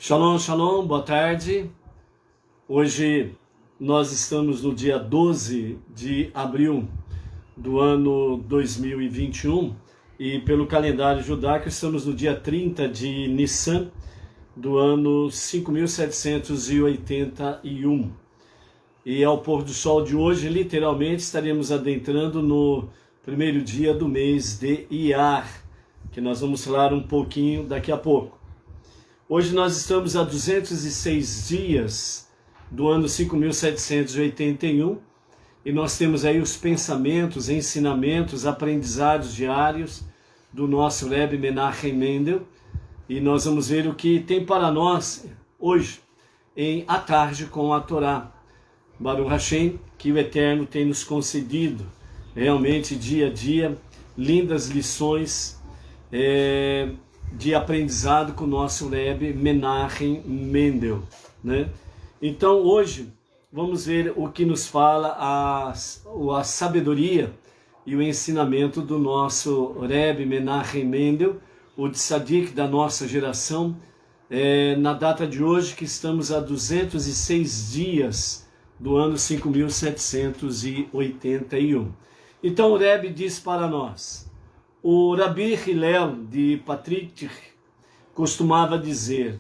Shalom, shalom, boa tarde. Hoje nós estamos no dia 12 de abril do ano 2021 e pelo calendário judaico estamos no dia 30 de Nissan do ano 5781. E ao pôr do sol de hoje, literalmente, estaremos adentrando no primeiro dia do mês de Iyar, que nós vamos falar um pouquinho daqui a pouco. Hoje nós estamos a 206 dias do ano 5781 e nós temos aí os pensamentos, ensinamentos, aprendizados diários do nosso Rebbe Menachem Mendel, e nós vamos ver o que tem para nós hoje em A Tarde com a Torá. Baruch Hashem, que o Eterno tem nos concedido realmente dia a dia lindas lições de aprendizado com o nosso Rebbe Menachem Mendel, né? Então hoje vamos ver o que nos fala a sabedoria e o ensinamento do nosso Rebbe Menachem Mendel, o tzadik da nossa geração, na data de hoje que estamos a 206 dias do ano 5781. Então o Rebbe diz para nós: o Rabi Hillel de Patrick costumava dizer: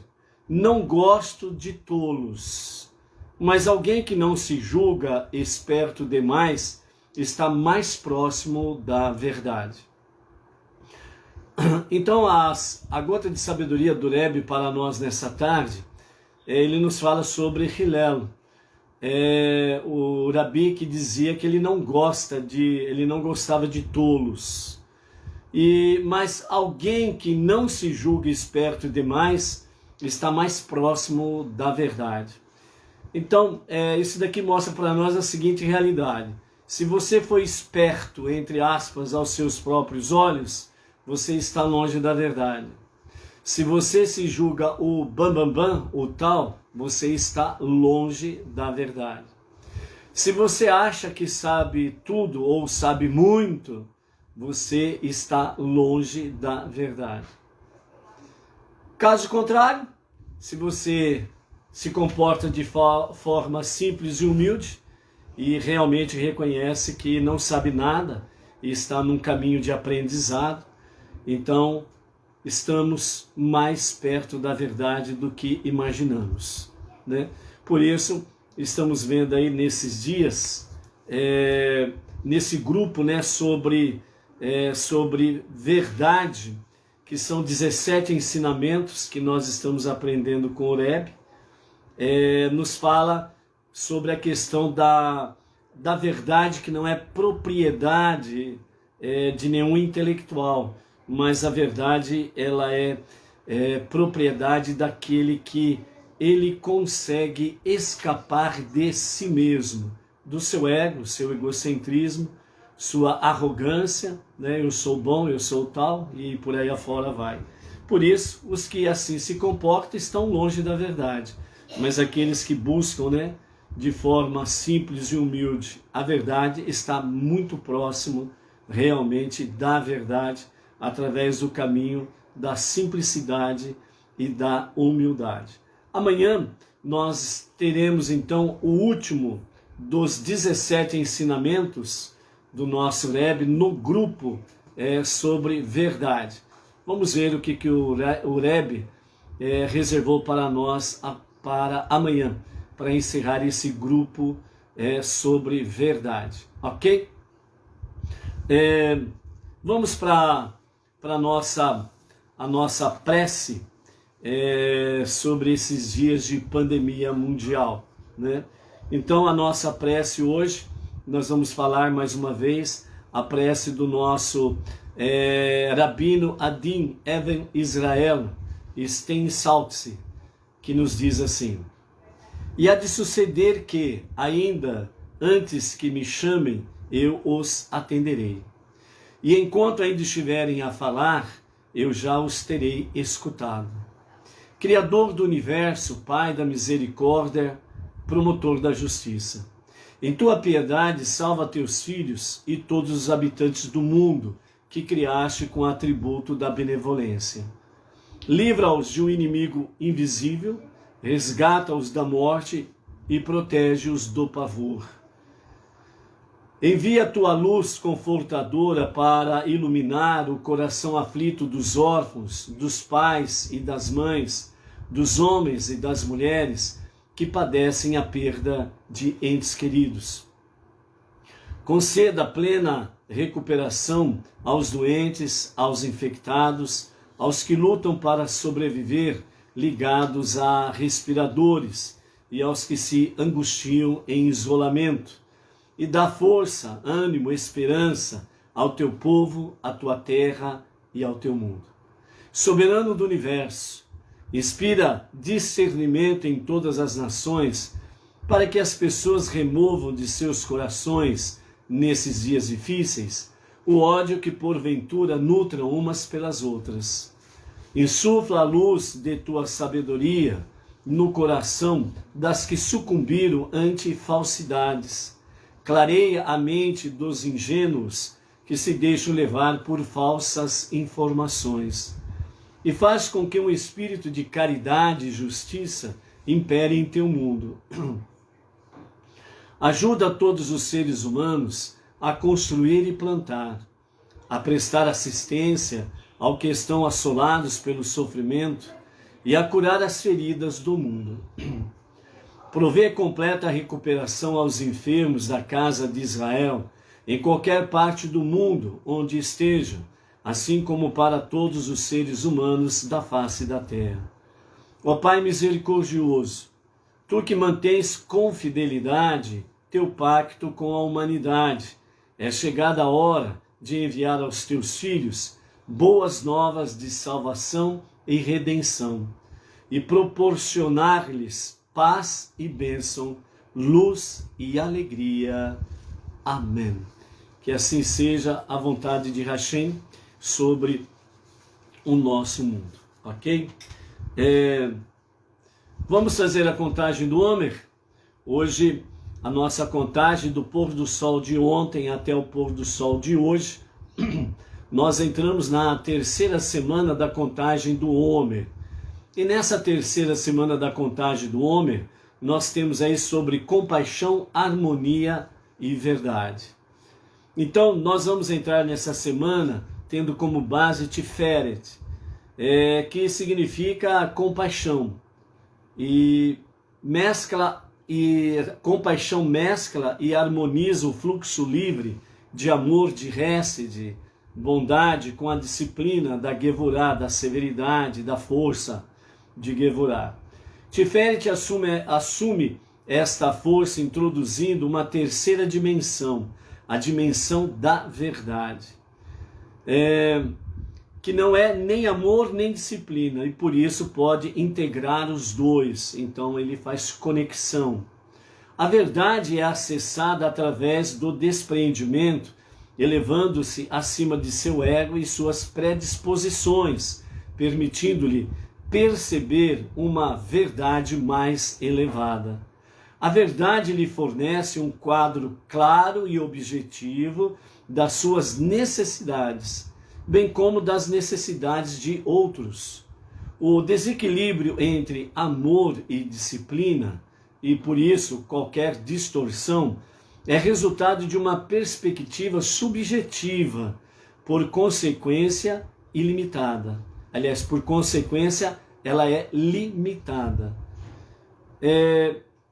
não gosto de tolos, mas alguém que não se julga esperto demais está mais próximo da verdade. Então a gota de sabedoria do Rebbe para nós nessa tarde, ele nos fala sobre Hillel, o Rabi que dizia que ele não gostava de tolos. Mas alguém que não se julga esperto demais está mais próximo da verdade. Então, isso daqui mostra para nós a seguinte realidade: se você for esperto, entre aspas, aos seus próprios olhos, você está longe da verdade. Se você se julga o bambambam, o tal, você está longe da verdade. Se você acha que sabe tudo ou sabe muito, você está longe da verdade. Caso contrário, se você se comporta de forma simples e humilde e realmente reconhece que não sabe nada e está num caminho de aprendizado, então estamos mais perto da verdade do que imaginamos, né? Por isso, estamos vendo aí nesses dias, nesse grupo, né, sobre verdade, que são 17 ensinamentos que nós estamos aprendendo com o Rebbe, nos fala sobre a questão da verdade, que não é propriedade de nenhum intelectual, mas a verdade ela é propriedade daquele que ele consegue escapar de si mesmo, do seu ego, seu egocentrismo, sua arrogância, né? Eu sou bom, eu sou tal, e por aí afora vai. Por isso, os que assim se comportam estão longe da verdade, mas aqueles que buscam, né, de forma simples e humilde, a verdade está muito próximo realmente da verdade, através do caminho da simplicidade e da humildade. Amanhã nós teremos então o último dos 17 ensinamentos do nosso Rebbe no grupo sobre verdade. Vamos ver o que o Rebbe reservou para nós para amanhã, para encerrar esse grupo sobre verdade, ok? Vamos para a nossa prece sobre esses dias de pandemia mundial, né? Então a nossa prece hoje, nós vamos falar mais uma vez a prece do nosso Rabino Adin Even Israel Steinsaltz, que nos diz assim: e há de suceder que, ainda antes que me chamem, eu os atenderei. E enquanto ainda estiverem a falar, eu já os terei escutado. Criador do universo, Pai da misericórdia, promotor da justiça, em tua piedade salva teus filhos e todos os habitantes do mundo que criaste com atributo da benevolência. livra-os de um inimigo invisível, resgata-os da morte e protege-os do pavor. Envia a tua luz confortadora para iluminar o coração aflito dos órfãos, dos pais e das mães, dos homens e das mulheres que padecem a perda de entes queridos. Conceda plena recuperação aos doentes, aos infectados, aos que lutam para sobreviver ligados a respiradores e aos que se angustiam em isolamento. E dá força, ânimo, esperança ao teu povo, à tua terra e ao teu mundo. Soberano do universo, inspira discernimento em todas as nações, para que as pessoas removam de seus corações, nesses dias difíceis, o ódio que porventura nutram umas pelas outras. Insufla a luz de tua sabedoria no coração das que sucumbiram ante falsidades. Clareia a mente dos ingênuos que se deixam levar por falsas informações. E faz com que um espírito de caridade e justiça impere em teu mundo. Ajuda todos os seres humanos a construir e plantar, a prestar assistência ao que estão assolados pelo sofrimento e a curar as feridas do mundo. Provê completa recuperação aos enfermos da casa de Israel, em qualquer parte do mundo onde estejam, assim como para todos os seres humanos da face da terra. Ó Pai misericordioso, tu que mantens com fidelidade teu pacto com a humanidade, é chegada a hora de enviar aos teus filhos boas novas de salvação e redenção, e proporcionar-lhes paz e bênção, luz e alegria. Amém. Que assim seja a vontade de Hashem sobre o nosso mundo, ok? Vamos fazer a contagem do Homer. Hoje, a nossa contagem do pôr do sol de ontem até o pôr do sol de hoje, nós entramos na terceira semana da contagem do Homer. E nessa terceira semana da contagem do Homer, nós temos aí sobre compaixão, harmonia e verdade. Então, nós vamos entrar nessa semana tendo como base Tiferet, que significa compaixão. E compaixão mescla e harmoniza o fluxo livre de amor, de Hesed, bondade, com a disciplina da Gevurah, da severidade, da força de Gevurah. Tiferet assume esta força introduzindo uma terceira dimensão, a dimensão da verdade, que não é nem amor nem disciplina, e por isso pode integrar os dois, então ele faz conexão. A verdade é acessada através do despreendimento, elevando-se acima de seu ego e suas predisposições, permitindo-lhe perceber uma verdade mais elevada. A verdade lhe fornece um quadro claro e objetivo das suas necessidades, bem como das necessidades de outros. O desequilíbrio entre amor e disciplina, e por isso qualquer distorção, é resultado de uma perspectiva subjetiva, por consequência ilimitada. Aliás, por consequência, ela é limitada.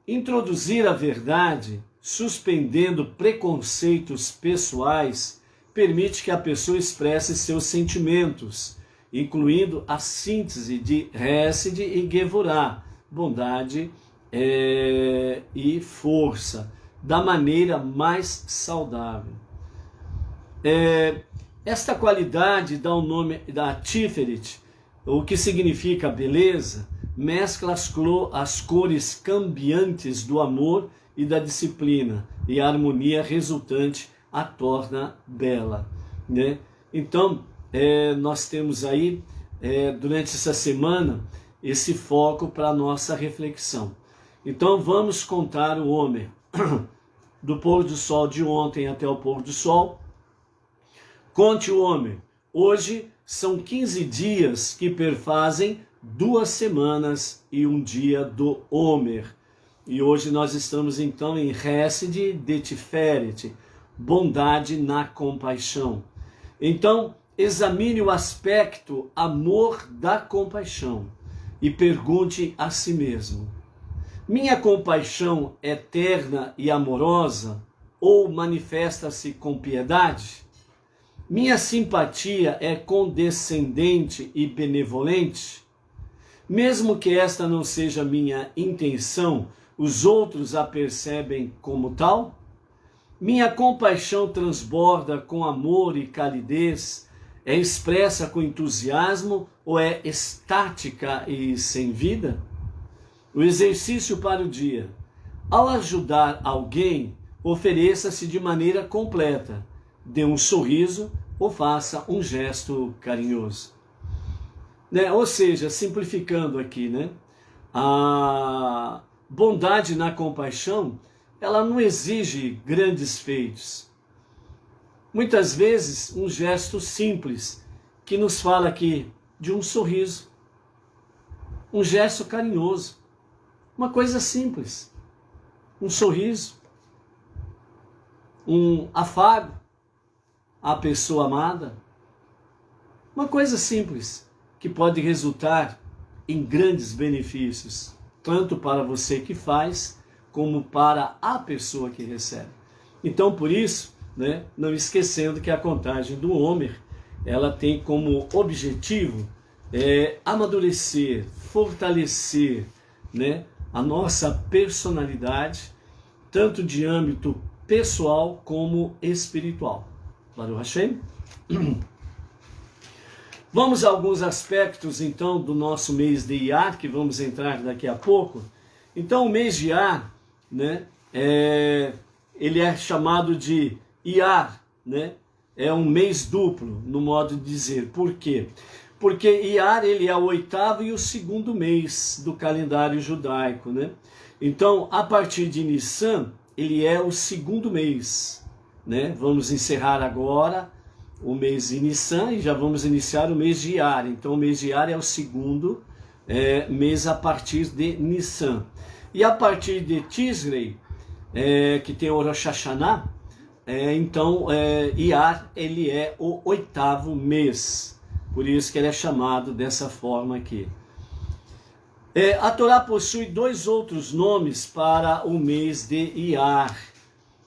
Introduzir a verdade, suspendendo preconceitos pessoais, permite que a pessoa expresse seus sentimentos, incluindo a síntese de Hesed e Gevurah, bondade e força, da maneira mais saudável. Esta qualidade dá o nome da Tiferet, o que significa beleza, mescla as cores cambiantes do amor e da disciplina, e a harmonia resultante a torna bela, né? Então, nós temos aí, durante essa semana, esse foco para a nossa reflexão. Então, vamos contar o Homer, do pôr do sol de ontem até o pôr do sol. Conte o Homer. Hoje são 15 dias que perfazem 2 semanas e um dia do Homer. E hoje nós estamos então em Hesed de Tiferet, bondade na compaixão. Então, examine o aspecto amor da compaixão e pergunte a si mesmo: minha compaixão é terna e amorosa ou manifesta-se com piedade? Minha simpatia é condescendente e benevolente? Mesmo que esta não seja minha intenção, os outros a percebem como tal? Minha compaixão transborda com amor e calidez? É expressa com entusiasmo ou é estática e sem vida? O exercício para o dia: ao ajudar alguém, ofereça-se de maneira completa. Dê um sorriso ou faça um gesto carinhoso. Ou seja, simplificando aqui, a bondade na compaixão, ela não exige grandes feitos. Muitas vezes, um gesto simples, que nos fala aqui de um sorriso, um gesto carinhoso, uma coisa simples, um sorriso, um afago à pessoa amada, uma coisa simples que pode resultar em grandes benefícios, tanto para você que faz, como para a pessoa que recebe. Então, por isso, não esquecendo que a contagem do Homer, ela tem como objetivo amadurecer, fortalecer, a nossa personalidade, tanto de âmbito pessoal como espiritual. Baruch Hashem. Vamos a alguns aspectos, então, do nosso mês de Iyar, que vamos entrar daqui a pouco. Então, o mês de Iyar, ele é chamado de Iyar, é um mês duplo, no modo de dizer. Por quê? Porque Iyar, ele é o 8º e o 2º mês do calendário judaico, Então, a partir de Nissan, ele é o 2º mês, Vamos encerrar agora o mês de Nissan e já vamos iniciar o mês de Iyar. Então, o mês de Iyar é o 2º mês a partir de Nissan. E a partir de Tishrei, que tem o Rosh Hashanah, então Iyar, ele é o 8º mês. Por isso que ele é chamado dessa forma aqui. A Torá possui 2 outros nomes para o mês de Iyar.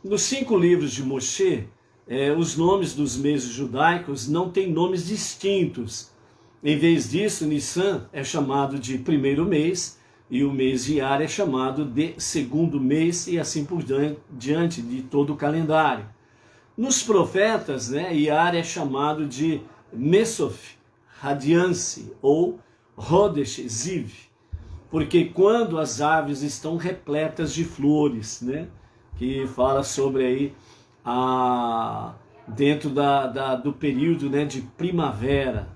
Nos 5 livros de Moshe, os nomes dos meses judaicos não têm nomes distintos. Em vez disso, Nissan é chamado de 1º mês e o mês de Iyar é chamado de 2º mês e assim por diante de todo o calendário. Nos profetas, Iyar é chamado de Mesof Radiance ou Rodesh Ziv, porque quando as árvores estão repletas de flores, que fala sobre aí dentro do período de primavera.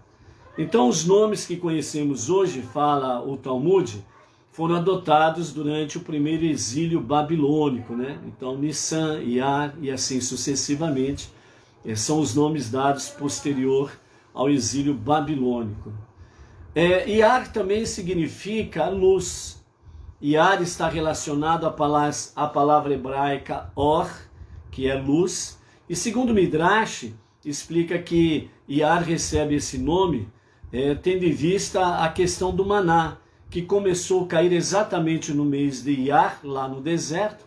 Então os nomes que conhecemos hoje, fala o Talmud, foram adotados durante o primeiro exílio babilônico, Então Nissan, Iyar e assim sucessivamente, são os nomes dados posterior ao exílio babilônico. Iyar também significa luz. Iyar está relacionado à palavra hebraica or, que é luz, e segundo Midrash, explica que Iyar recebe esse nome tendo em vista a questão do maná, que começou a cair exatamente no mês de Iyar, lá no deserto,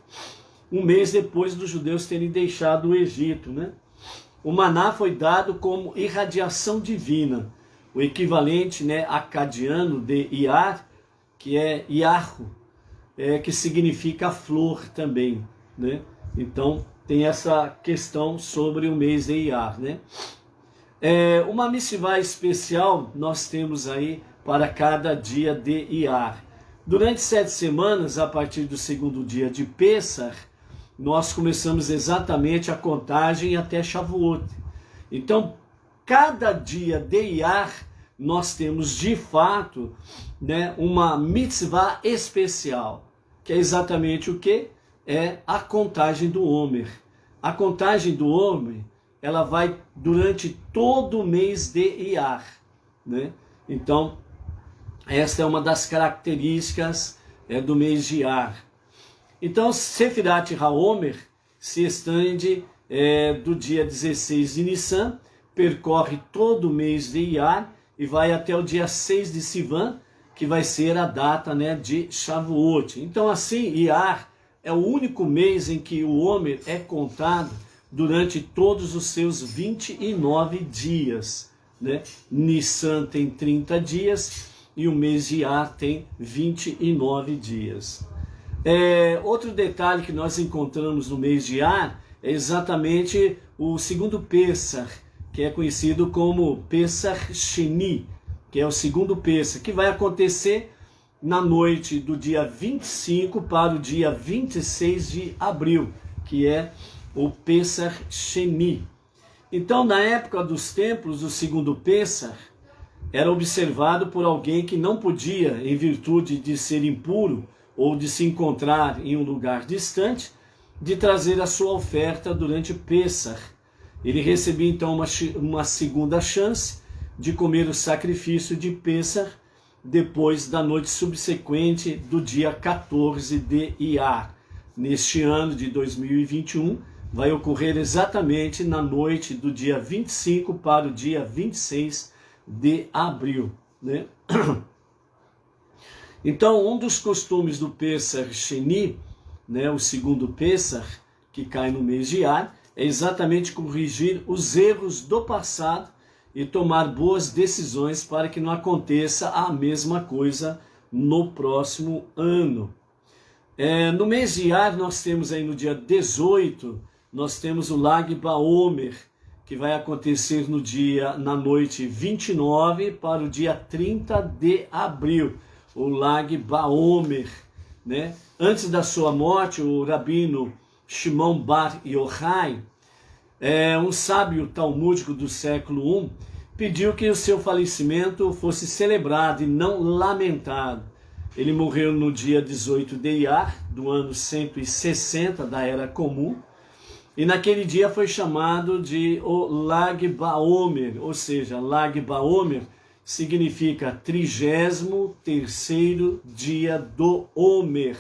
um mês depois dos judeus terem deixado o Egito. O maná foi dado como irradiação divina, o equivalente acadiano de Iyar, que é Iarro, que significa flor também. Então, tem essa questão sobre o mês de Iyar. Uma missivá especial nós temos aí para cada dia de Iyar. Durante 7 semanas, a partir do 2º dia de Pessah, nós começamos exatamente a contagem até Shavuot. Então, cada dia de Iyar, nós temos de fato uma mitzvah especial, que é exatamente o que? É a contagem do Homer. A contagem do Homer, ela vai durante todo o mês de Iyar, né? Então, esta é uma das características do mês de Iyar. Então, Sefirat HaOmer se estende do dia 16 de Nissan, percorre todo o mês de Iyar e vai até o dia 6 de Sivan, que vai ser a data, né, de Shavuot. Então, assim, Iyar é o único mês em que o Homer é contado durante todos os seus 29 dias, né? Nissan tem 30 dias e o mês de Iyar tem 29 dias. Outro detalhe que nós encontramos no mês de Iyar é exatamente o segundo Pessach, que é conhecido como Pesach Sheni, que é o segundo Pessach, que vai acontecer na noite do dia 25 para o dia 26 de abril, que é o Pesach Sheni. Então, na época dos templos, o segundo Pessach era observado por alguém que não podia, em virtude de ser impuro ou de se encontrar em um lugar distante, de trazer a sua oferta durante Pessach. Ele recebia então uma segunda chance de comer o sacrifício de Pessach depois da noite subsequente do dia 14 de Iyar. Neste ano de 2021, vai ocorrer exatamente na noite do dia 25 para o dia 26 de abril, né? Então, um dos costumes do Pesach Sheni, né, o segundo Pessach, que cai no mês de Iyar, é exatamente corrigir os erros do passado e tomar boas decisões para que não aconteça a mesma coisa no próximo ano. No mês de Iyar, nós temos aí no dia 18, nós temos o Lag BaOmer, que vai acontecer na noite 29 para o dia 30 de abril, o Lag BaOmer, né? Antes da sua morte, o rabino Shimon Bar Yochai, um sábio talmúdico do século I, pediu que o seu falecimento fosse celebrado e não lamentado. Ele morreu no dia 18 de Iyar, do ano 160 da Era Comum, e naquele dia foi chamado de o Lag BaOmer, ou seja, Lag BaOmer significa 33º dia do Homer.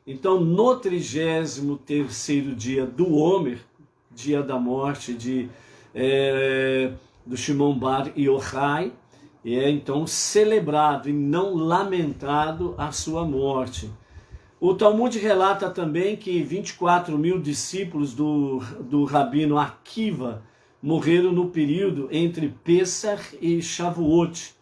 Então, no 33º dia do Homer, dia da morte do Shimon Bar Yochai, é então celebrado e não lamentado a sua morte. O Talmud relata também que 24.000 discípulos do rabino Akiva morreram no período entre Pesach e Shavuot.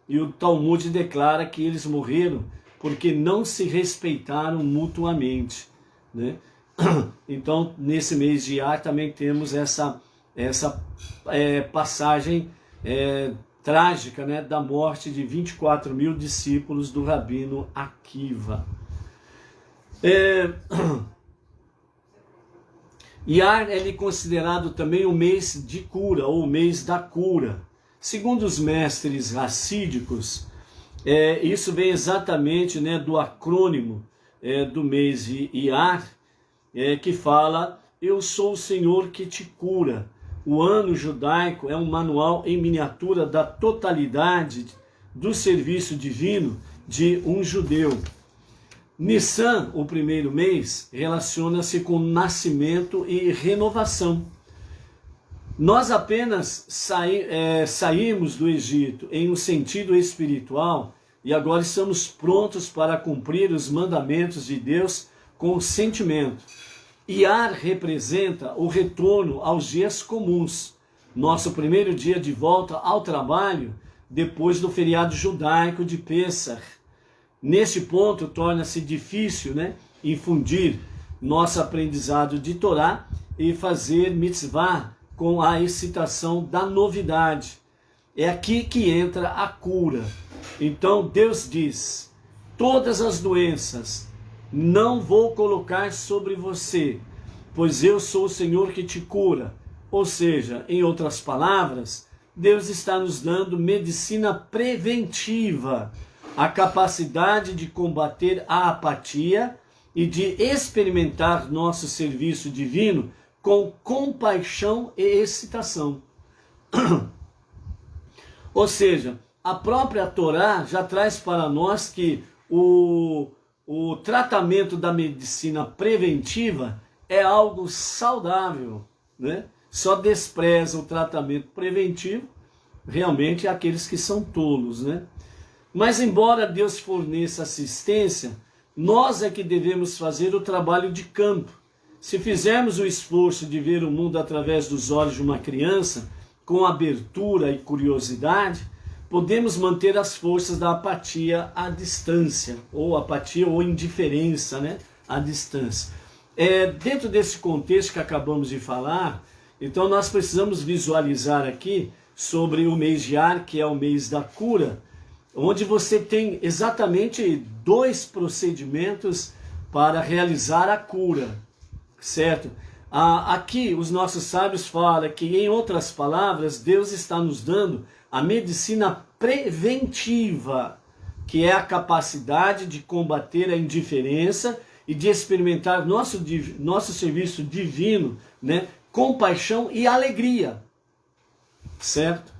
E o Talmud declara que eles morreram porque não se respeitaram mutuamente, né? Então, nesse mês de Iyar também temos essa passagem trágica, né, da morte de 24.000 discípulos do rabino Akiva. Iyar é considerado também o mês de cura, ou o mês da cura. Segundo os mestres racídicos, isso vem exatamente, né, do acrônimo do mês de Iyar, que fala: eu sou o Senhor que te cura. O ano judaico é um manual em miniatura da totalidade do serviço divino de um judeu. Nissan, o primeiro mês, relaciona-se com nascimento e renovação. Nós apenas saímos do Egito em um sentido espiritual e agora estamos prontos para cumprir os mandamentos de Deus com sentimento. Iyar representa o retorno aos dias comuns, nosso primeiro dia de volta ao trabalho depois do feriado judaico de Pessach. Neste ponto, torna-se difícil, né, infundir nosso aprendizado de Torá e fazer mitzvah com a excitação da novidade. É aqui que entra a cura. Então Deus diz: todas as doenças não vou colocar sobre você, pois eu sou o Senhor que te cura. Ou seja, em outras palavras, Deus está nos dando medicina preventiva, a capacidade de combater a apatia e de experimentar nosso serviço divino com compaixão e excitação. Ou seja, a própria Torá já traz para nós que o tratamento da medicina preventiva é algo saudável, né? Só despreza o tratamento preventivo realmente aqueles que são tolos, né? Mas embora Deus forneça assistência, nós é que devemos fazer o trabalho de campo. Se fizermos o esforço de ver o mundo através dos olhos de uma criança, com abertura e curiosidade, podemos manter as forças da apatia à distância, ou apatia ou indiferença, né? À distância. Dentro desse contexto que acabamos de falar, então nós precisamos visualizar aqui sobre o mês de Ar, que é o mês da cura, onde você tem exatamente 2 procedimentos para realizar a cura, certo? Aqui os nossos sábios falam que, em outras palavras, Deus está nos dando a medicina preventiva, que é a capacidade de combater a indiferença e de experimentar nosso serviço divino, né? Compaixão e alegria, certo?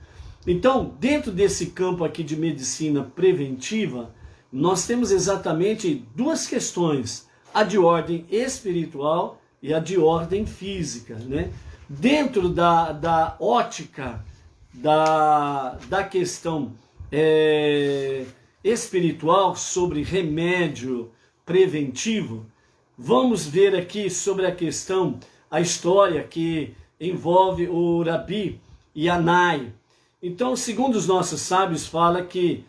Então, dentro desse campo aqui de medicina preventiva, nós temos exatamente 2 questões, a de ordem espiritual e a de ordem física, né? Dentro da ótica da questão espiritual sobre remédio preventivo, vamos ver aqui sobre a história que envolve o Rabi Yanai. Então, segundo os nossos sábios, fala que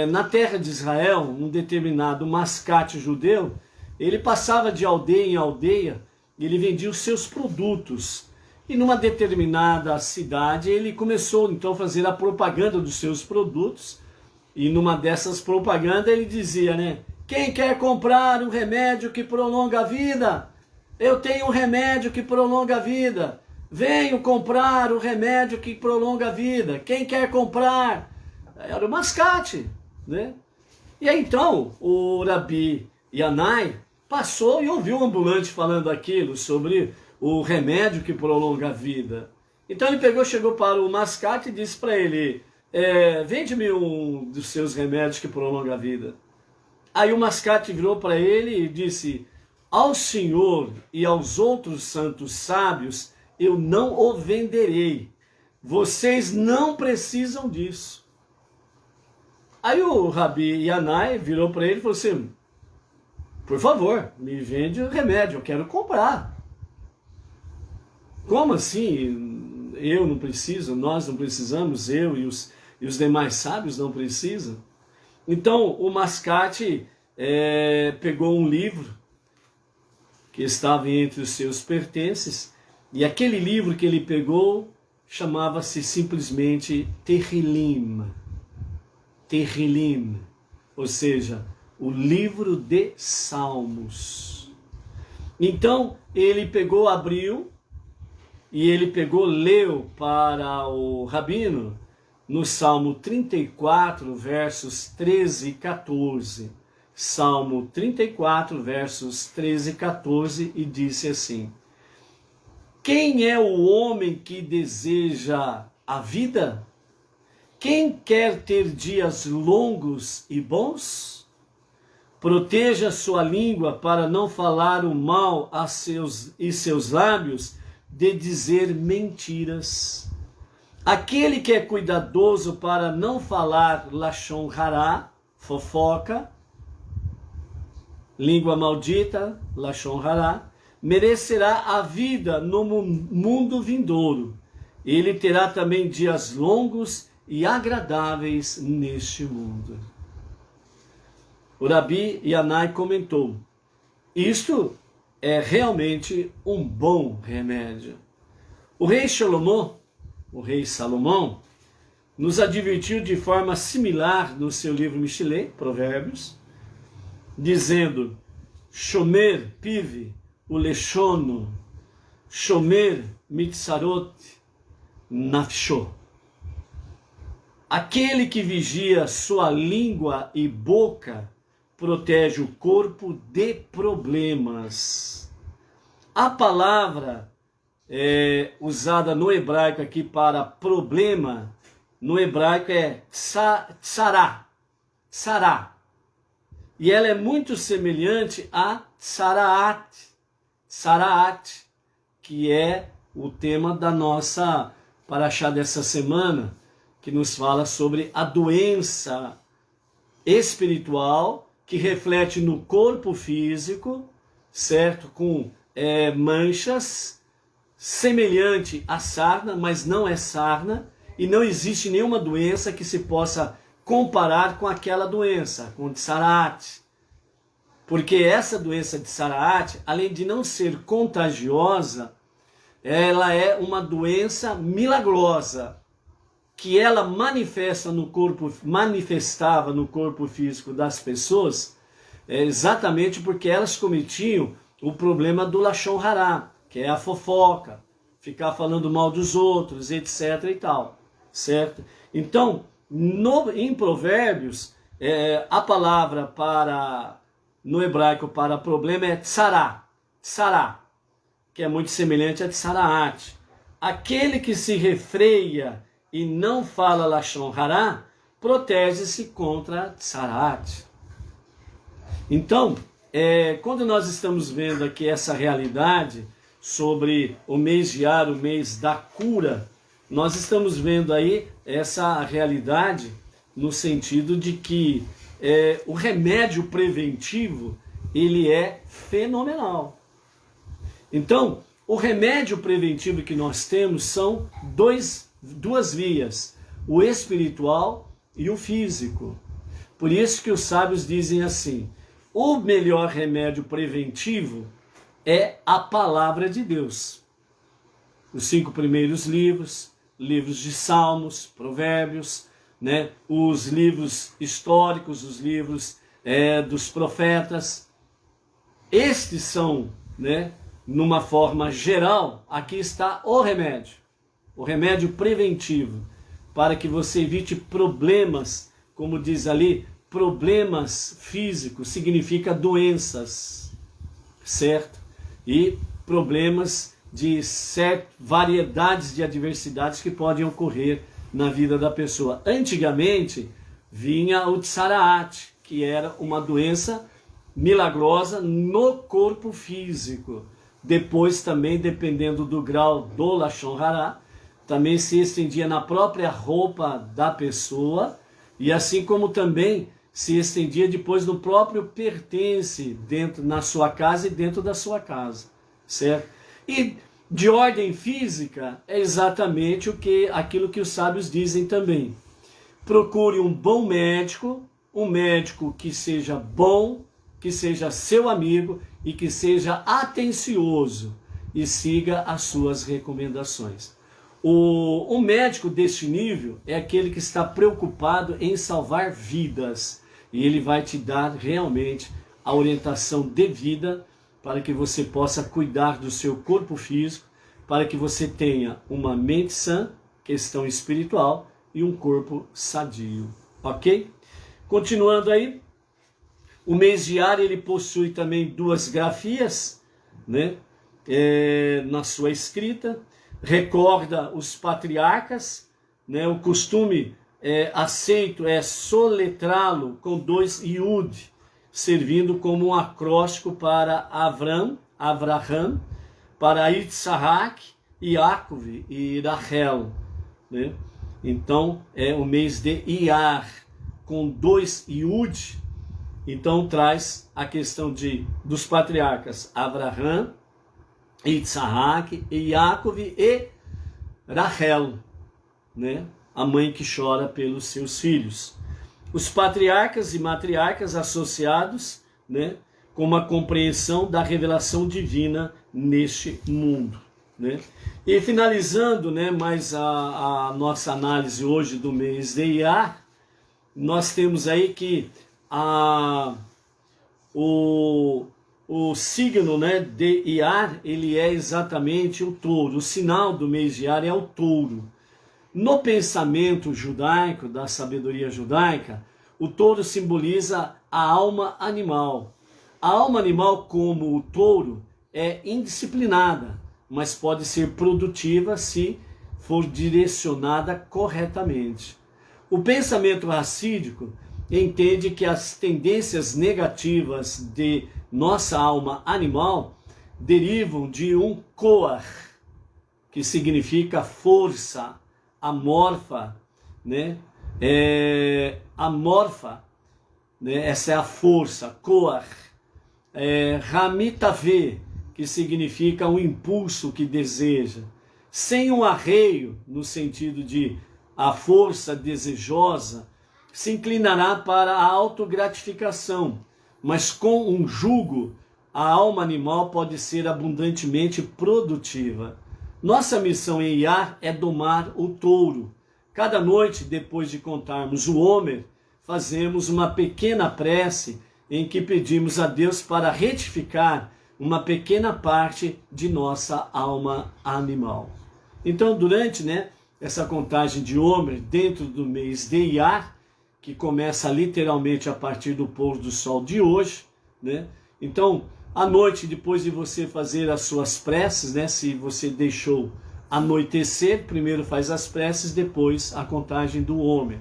na terra de Israel, um determinado mascate judeu, ele passava de aldeia em aldeia e ele vendia os seus produtos. E numa determinada cidade, ele começou então a fazer a propaganda dos seus produtos. E numa dessas propagandas ele dizia, né? Quem quer comprar um remédio que prolonga a vida? Eu tenho um remédio que prolonga a vida. Venho comprar o remédio que prolonga a vida. Quem quer comprar? Era o mascate, né? E aí então o Rabi Yanai passou e ouviu um ambulante falando aquilo sobre o remédio que prolonga a vida. Então ele chegou para o mascate e disse para ele, vende-me um dos seus remédios que prolonga a vida. Aí o mascate virou para ele e disse, ao Senhor e aos outros santos sábios eu não o venderei. Vocês não precisam disso. Aí o Rabi Yanai virou para ele e falou assim, por favor, me vende o remédio, eu quero comprar. Como assim? Eu não preciso, nós não precisamos, eu e os demais sábios não precisam? Então o mascate pegou um livro que estava entre os seus pertences, e aquele livro que ele pegou chamava-se simplesmente Terrilim. Terrilim, ou seja, o livro de Salmos. Então ele abriu, e ele leu para o rabino no Salmo 34, versos 13 e 14. Salmo 34, versos 13 e 14, e disse assim, quem é o homem que deseja a vida? Quem quer ter dias longos e bons? Proteja sua língua para não falar o mal e seus lábios de dizer mentiras. Aquele que é cuidadoso para não falar lashon hará, fofoca, língua maldita, lashon hará, merecerá a vida no mundo vindouro. Ele terá também dias longos e agradáveis neste mundo. O Rabi Yanai comentou, isto é realmente um bom remédio. O rei Salomão, nos advertiu de forma similar no seu livro Mishlei, Provérbios, dizendo, Shomer piv uleshono, Shomer mitzarot nafsho. Aquele que vigia sua língua e boca protege o corpo de problemas. A palavra usada no hebraico aqui para problema, no hebraico é tsará, tsará. E ela é muito semelhante a tsaraat, tsaraat, que é o tema da nossa paraxá dessa semana, que nos fala sobre a doença espiritual que reflete no corpo físico, certo? Com manchas, semelhante à sarna, mas não é sarna, e não existe nenhuma doença que se possa comparar com aquela doença, com o tsaraat. Porque essa doença de tsaraat, além de não ser contagiosa, ela é uma doença milagrosa, que ela manifestava no corpo físico das pessoas, exatamente porque elas cometiam o problema do lashon hará, que é a fofoca, ficar falando mal dos outros, etc. e tal, certo? Então, em Provérbios, a palavra no hebraico para problema é tsará, tsará, que é muito semelhante a tsaraat. Aquele que se refreia e não fala lashon hará, protege-se contra tsaraat. Então, quando nós estamos vendo aqui essa realidade sobre o mês de Iyar, o mês da cura, nós estamos vendo aí essa realidade no sentido de que o remédio preventivo, ele é fenomenal. Então, o remédio preventivo que nós temos são duas vias, o espiritual e o físico. Por isso que os sábios dizem assim: o melhor remédio preventivo é a palavra de Deus. Os 5 primeiros livros de Salmos, Provérbios, né? Os livros históricos, os livros dos profetas. Estes são, né, numa forma geral, aqui está o remédio preventivo, para que você evite problemas, como diz ali, problemas físicos significa doenças, certo? E problemas de variedades de adversidades que podem ocorrer na vida da pessoa. Antigamente vinha o tsaraat, que era uma doença milagrosa no corpo físico. Depois também, dependendo do grau do lashon hará, também se estendia na própria roupa da pessoa, e assim como também se estendia depois no próprio pertence na sua casa e dentro da sua casa, certo? E de ordem física é exatamente aquilo que os sábios dizem também. Procure um bom médico, um médico que seja bom, que seja seu amigo e que seja atencioso e siga as suas recomendações. O médico deste nível é aquele que está preocupado em salvar vidas, e ele vai te dar realmente a orientação devida para que você possa cuidar do seu corpo físico, para que você tenha uma mente sã, questão espiritual, e um corpo sadio, ok? Continuando aí, o mês de Iyar, ele possui também 2 grafias, né, na sua escrita, recorda os patriarcas, né, o costume aceito é soletrá-lo com 2 Yud, servindo como um acróstico para Avraham, para Yitzhak, Yaakov e Rachel, né? Então é o mês de Iyar com 2 Yud. Então traz a questão dos patriarcas Avraham, Yitzhak, Yaakov e Rachel, né? A mãe que chora pelos seus filhos. Os patriarcas e matriarcas associados, né, com uma compreensão da revelação divina neste mundo, né? E finalizando, né, mais a nossa análise hoje do mês de Iyar, nós temos aí que o signo, né, de Iyar, ele é exatamente o touro. O sinal do mês de Iyar é o touro. No pensamento judaico, da sabedoria judaica, o touro simboliza a alma animal. A alma animal, como o touro, é indisciplinada, mas pode ser produtiva se for direcionada corretamente. O pensamento racídico entende que as tendências negativas de nossa alma animal derivam de um koach, que significa força, amorfa, né? Amorfa, né? Essa é a força, koach. Ramitave, que significa um impulso que deseja. Sem um arreio, no sentido de a força desejosa, se inclinará para a autogratificação, mas com um jugo, a alma animal pode ser abundantemente produtiva. Nossa missão em Iyar é domar o touro. Cada noite, depois de contarmos o Homer, fazemos uma pequena prece em que pedimos a Deus para retificar uma pequena parte de nossa alma animal. Então, durante essa contagem de Homer, dentro do mês de Iyar, que começa literalmente a partir do pôr do sol de hoje, então, à noite, depois de você fazer as suas preces, se você deixou anoitecer, primeiro faz as preces, depois a contagem do Homer.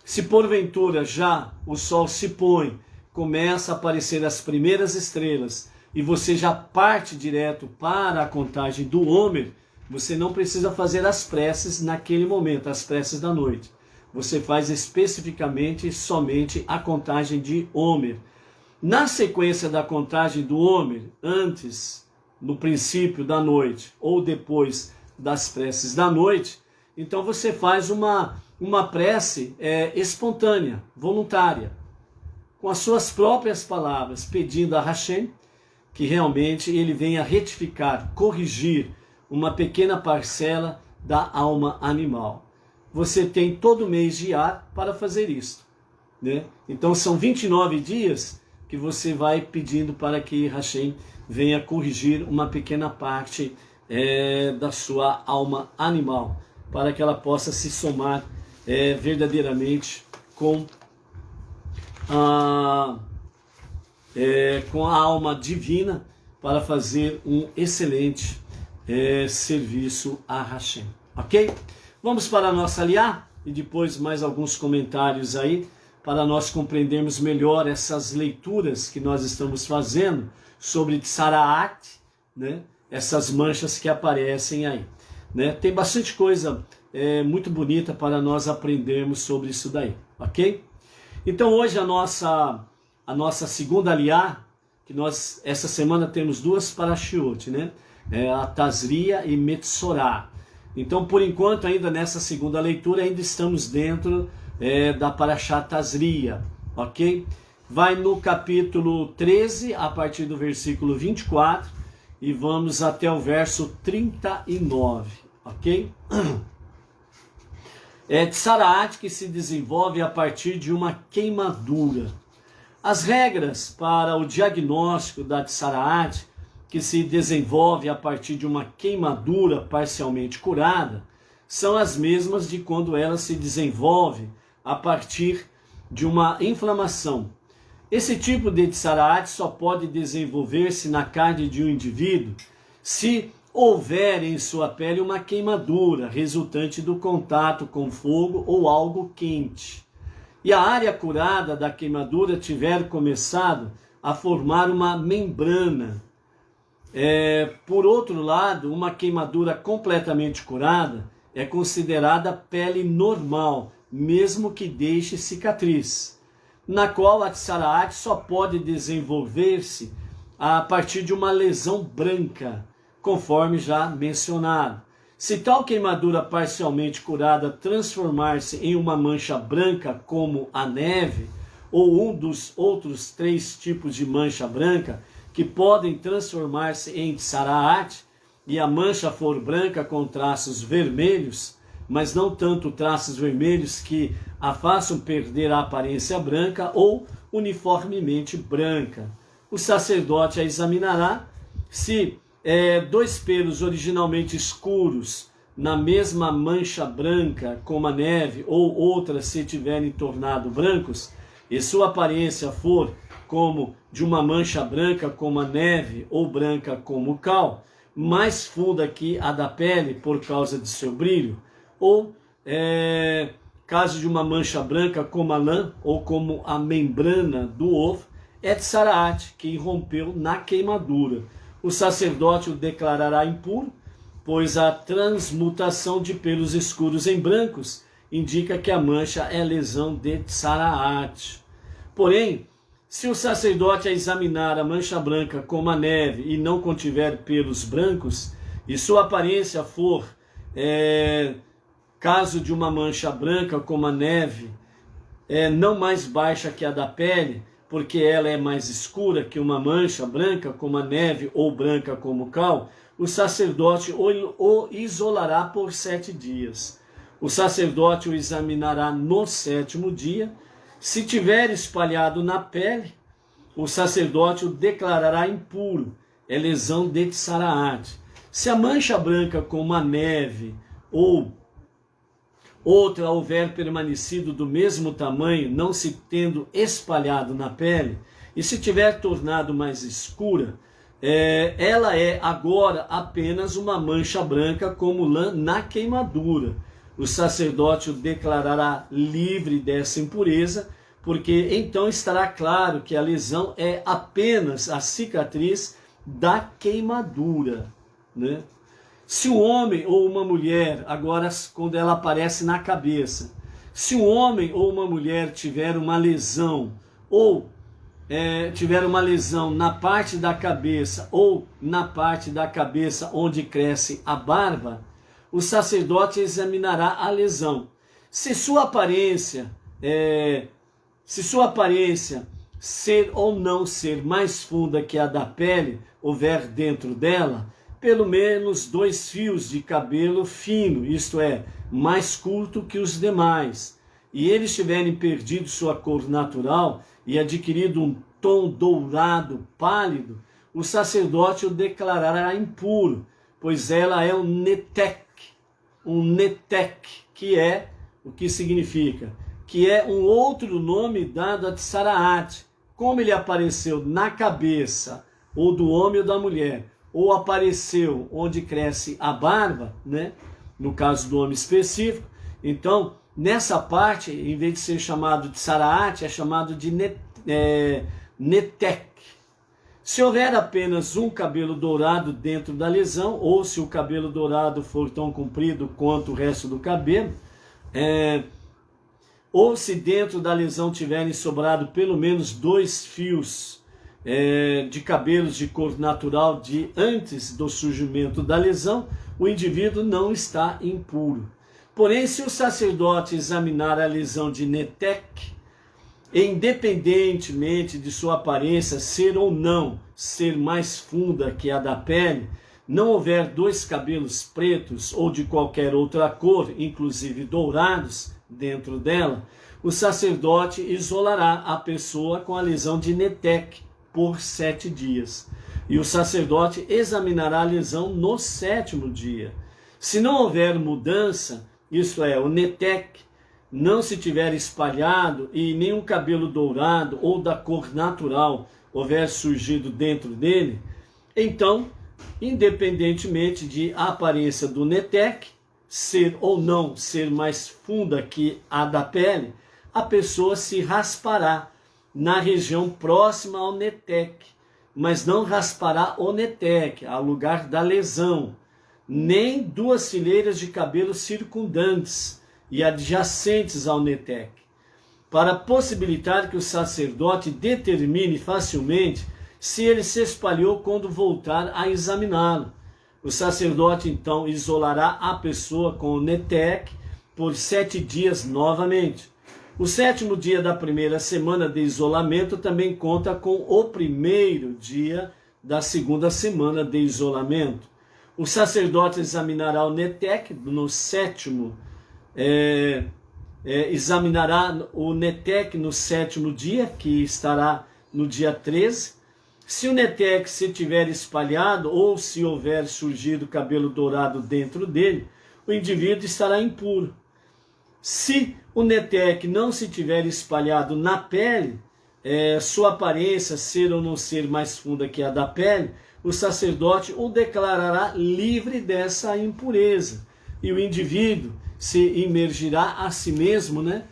Se porventura já o sol se põe, começa a aparecer as primeiras estrelas e você já parte direto para a contagem do Homer, você não precisa fazer as preces naquele momento, as preces da noite. Você faz especificamente somente a contagem de Homer. Na sequência da contagem do Homer, antes, no princípio da noite ou depois das preces da noite, então você faz uma prece espontânea, voluntária, com as suas próprias palavras, pedindo a Hashem que realmente ele venha retificar, corrigir uma pequena parcela da alma animal. Você tem todo mês de Iyar para fazer isso, Então são 29 dias que você vai pedindo para que Hashem venha corrigir uma pequena parte da sua alma animal, para que ela possa se somar verdadeiramente com a alma divina, para fazer um excelente serviço a Hashem. Ok? Vamos para a nossa aliá e depois mais alguns comentários aí, para nós compreendermos melhor essas leituras que nós estamos fazendo sobre Tzaraat, essas manchas que aparecem aí. Tem bastante coisa muito bonita para nós aprendermos sobre isso daí, ok? Então hoje a nossa segunda aliá, que nós essa semana temos duas parashiot, a Tazria e Metsorá. Então por enquanto ainda nessa segunda leitura ainda estamos dentro da Parashá Tazria, ok? Vai no capítulo 13, a partir do versículo 24, e vamos até o verso 39, ok? Tzaraat, que se desenvolve a partir de uma queimadura. As regras para o diagnóstico da Tzaraat, que se desenvolve a partir de uma queimadura parcialmente curada, são as mesmas de quando ela se desenvolve a partir de uma inflamação. Esse tipo de Tzaraat só pode desenvolver-se na carne de um indivíduo se houver em sua pele uma queimadura resultante do contato com fogo ou algo quente, e a área curada da queimadura tiver começado a formar uma membrana. Por outro lado, uma queimadura completamente curada é considerada pele normal, mesmo que deixe cicatriz, na qual a Tzaraat só pode desenvolver-se a partir de uma lesão branca, conforme já mencionado. Se tal queimadura parcialmente curada transformar-se em uma mancha branca como a neve, ou um dos outros 3 tipos de mancha branca que podem transformar-se em Tzaraat, e a mancha for branca com traços vermelhos, mas não tanto traços vermelhos que a façam perder a aparência branca ou uniformemente branca, o sacerdote a examinará. Se 2 pelos originalmente escuros na mesma mancha branca como a neve, ou outras se tiverem tornado brancos, e sua aparência for como de uma mancha branca como a neve ou branca como o cal, mais funda que a da pele por causa de seu brilho, ou caso de uma mancha branca como a lã ou como a membrana do ovo, é tsaraat, que irrompeu na queimadura. O sacerdote o declarará impuro, pois a transmutação de pelos escuros em brancos indica que a mancha é lesão de tsaraat. Porém, se o sacerdote examinar a mancha branca como a neve e não contiver pelos brancos, e sua aparência for caso de uma mancha branca como a neve, não mais baixa que a da pele, porque ela é mais escura que uma mancha branca como a neve ou branca como o cal, o sacerdote o isolará por 7 dias. O sacerdote o examinará no 7º dia. Se tiver espalhado na pele, o sacerdote o declarará impuro, é lesão de tsaraat. Se a mancha branca como a neve ou outra houver permanecido do mesmo tamanho, não se tendo espalhado na pele, e se tiver tornado mais escura, ela é agora apenas uma mancha branca como lã na queimadura. O sacerdote o declarará livre dessa impureza, porque então estará claro que a lesão é apenas a cicatriz da queimadura, né? Se um homem ou uma mulher, agora quando ela aparece na cabeça, se um homem ou uma mulher tiver uma lesão, ou tiver uma lesão na parte da cabeça, ou na parte da cabeça onde cresce a barba, o sacerdote examinará a lesão. Se sua aparência ser ou não ser mais funda que a da pele houver dentro dela, pelo menos 2 fios de cabelo fino, isto é, mais curto que os demais, e eles tiverem perdido sua cor natural e adquirido um tom dourado pálido, o sacerdote o declarará impuro, pois ela é um netek, que é o que significa? Que é um outro nome dado a tsaraat. Como ele apareceu na cabeça, ou do homem ou da mulher, ou apareceu onde cresce a barba, né? No caso do homem específico, então, nessa parte, em vez de ser chamado de tsaraat, é chamado de netek. Se houver apenas um cabelo dourado dentro da lesão, ou se o cabelo dourado for tão comprido quanto o resto do cabelo, ou se dentro da lesão tiverem sobrado pelo menos 2 fios de cabelos de cor natural de antes do surgimento da lesão, o indivíduo não está impuro. Porém, se o sacerdote examinar a lesão de netek, independentemente de sua aparência ser ou não ser mais funda que a da pele, não houver 2 cabelos pretos ou de qualquer outra cor, inclusive dourados, dentro dela, o sacerdote isolará a pessoa com a lesão de netek por 7 dias. E o sacerdote examinará a lesão no 7º dia. Se não houver mudança, isto é, o netek não se tiver espalhado e nenhum cabelo dourado ou da cor natural houver surgido dentro dele, então, independentemente de a aparência do netek ser ou não ser mais funda que a da pele, a pessoa se raspará na região próxima ao netek, mas não raspará o netek, ao lugar da lesão, nem 2 fileiras de cabelo circundantes e adjacentes ao netek, para possibilitar que o sacerdote determine facilmente se ele se espalhou quando voltar a examiná-lo. O sacerdote então isolará a pessoa com o netek por 7 dias novamente. O 7º dia da primeira semana de isolamento também conta com o 1º dia da 2ª semana de isolamento. O sacerdote examinará o netek no 7º, examinará o netek no 7º dia, que estará no dia 13. Se o netek se tiver espalhado ou se houver surgido cabelo dourado dentro dele, o indivíduo estará impuro. Se o netek não se tiver espalhado na pele, sua aparência ser ou não ser mais funda que a da pele, o sacerdote o declarará livre dessa impureza. E o indivíduo se imergirá a si mesmo, né,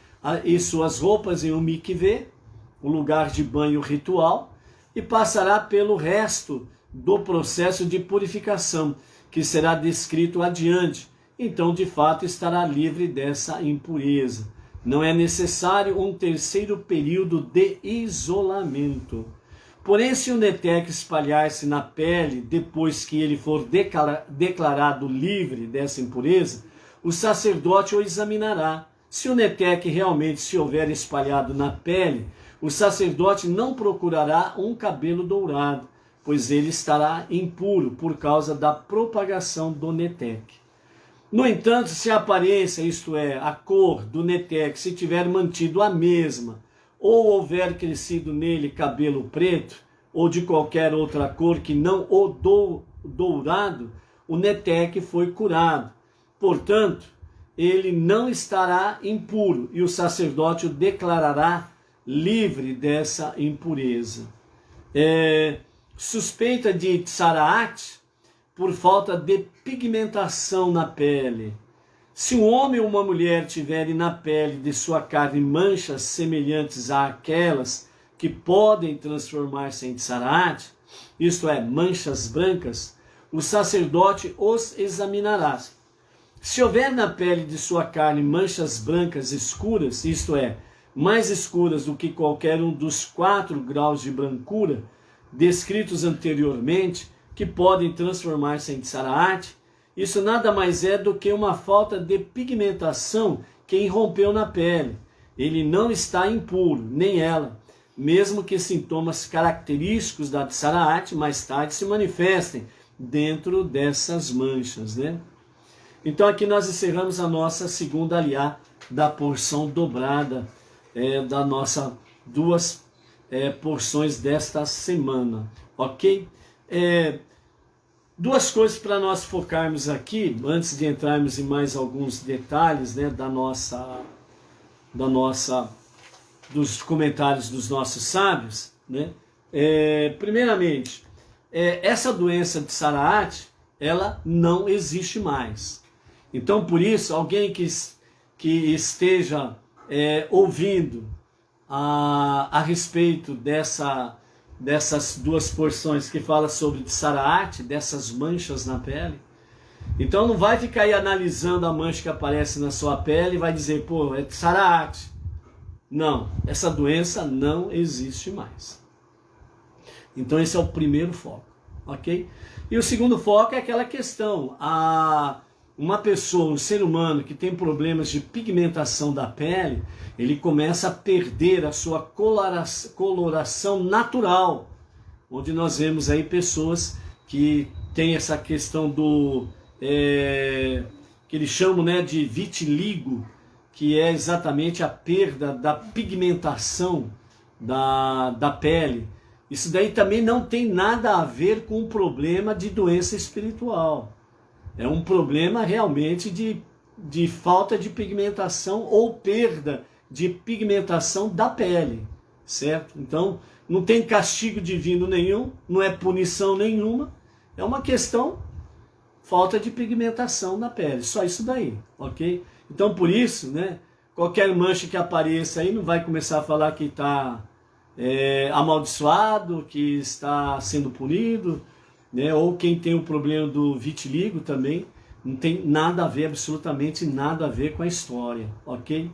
e suas roupas em um mikvê, o lugar de banho ritual, e passará pelo resto do processo de purificação, que será descrito adiante. Então, de fato, estará livre dessa impureza. Não é necessário um terceiro período de isolamento. Porém, se o neteque espalhar-se na pele depois que ele for declarado livre dessa impureza, o sacerdote o examinará. Se o neteque realmente se houver espalhado na pele, o sacerdote não procurará um cabelo dourado, pois ele estará impuro por causa da propagação do neteque. No entanto, se a aparência, isto é, a cor do neteque, se tiver mantido a mesma, ou houver crescido nele cabelo preto, ou de qualquer outra cor que não o dourado, o neteque foi curado. Portanto, ele não estará impuro, e o sacerdote o declarará livre dessa impureza. Suspeita de tsaraat por falta de pigmentação na pele. Se um homem ou uma mulher tiverem na pele de sua carne manchas semelhantes àquelas que podem transformar-se em tsaraat, isto é, manchas brancas, o sacerdote os examinará. Se houver na pele de sua carne manchas brancas escuras, isto é, mais escuras do que qualquer um dos 4 graus de brancura descritos anteriormente, que podem transformar-se em tsaraat, isso nada mais é do que uma falta de pigmentação que irrompeu na pele. Ele não está impuro, nem ela, mesmo que sintomas característicos da tsaraat mais tarde se manifestem dentro dessas manchas, né? Então aqui nós encerramos a nossa segunda aliá da porção dobrada da nossa 2 porções desta semana, ok? 2 coisas para nós focarmos aqui, antes de entrarmos em mais alguns detalhes, né, dos comentários dos nossos sábios, né? Primeiramente, essa doença de tsaraat, ela não existe mais. Então, por isso, alguém que esteja ouvindo a respeito dessas 2 porções que fala sobre tsaraat, dessas manchas na pele, então não vai ficar aí analisando a mancha que aparece na sua pele e vai dizer, pô, é tsaraat. Não, essa doença não existe mais. Então esse é o primeiro foco, ok? E o segundo foco é aquela questão, uma pessoa, um ser humano que tem problemas de pigmentação da pele, ele começa a perder a sua coloração natural, onde nós vemos aí pessoas que têm essa questão do, que eles chamam, né, de vitiligo, que é exatamente a perda da pigmentação da pele. Isso daí também não tem nada a ver com o problema de doença espiritual. É um problema realmente de falta de pigmentação ou perda de pigmentação da pele, certo? Então, não tem castigo divino nenhum, não é punição nenhuma, é uma questão, falta de pigmentação na pele, só isso daí, ok? Então, por isso, né, qualquer mancha que apareça aí não vai começar a falar que está amaldiçoado, que está sendo punido, né? Ou quem tem o problema do vitiligo também, não tem nada a ver, absolutamente nada a ver com a história, ok?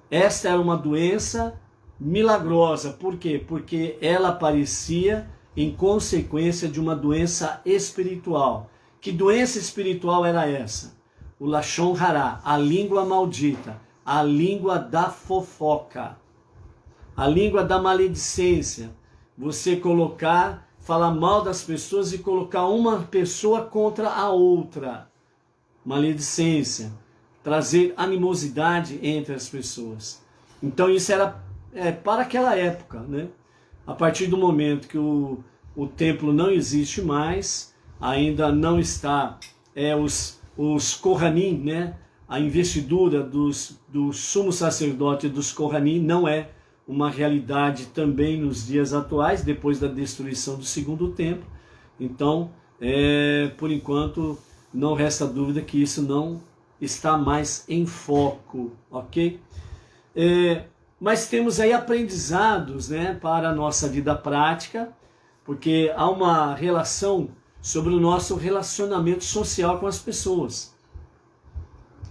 Esta era uma doença milagrosa, por quê? Porque ela aparecia em consequência de uma doença espiritual. Que doença espiritual era essa? O Lashon Hará, a língua maldita, a língua da fofoca, a língua da maledicência. Você falar mal das pessoas e colocar uma pessoa contra a outra. Maledicência, trazer animosidade entre as pessoas. Então isso era para aquela época, né? A partir do momento que o templo não existe mais, ainda não está os Kohanim, né? A investidura do sumo sacerdote dos Kohanim não é uma realidade também nos dias atuais, depois da destruição do segundo templo. Então, por enquanto, não resta dúvida que isso não está mais em foco, ok? Mas temos aí aprendizados, né, para a nossa vida prática, porque há uma relação sobre o nosso relacionamento social com as pessoas.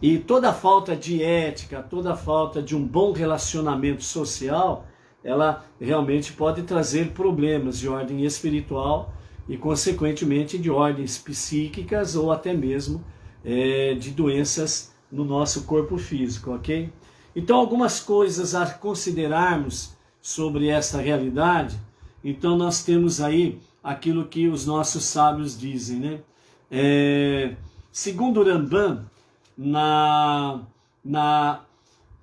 E toda falta de ética, toda falta de um bom relacionamento social, ela realmente pode trazer problemas de ordem espiritual e, consequentemente, de ordens psíquicas ou até mesmo de doenças no nosso corpo físico, ok? Então, algumas coisas a considerarmos sobre essa realidade. Então, nós temos aí aquilo que os nossos sábios dizem, né? Segundo Rambam, na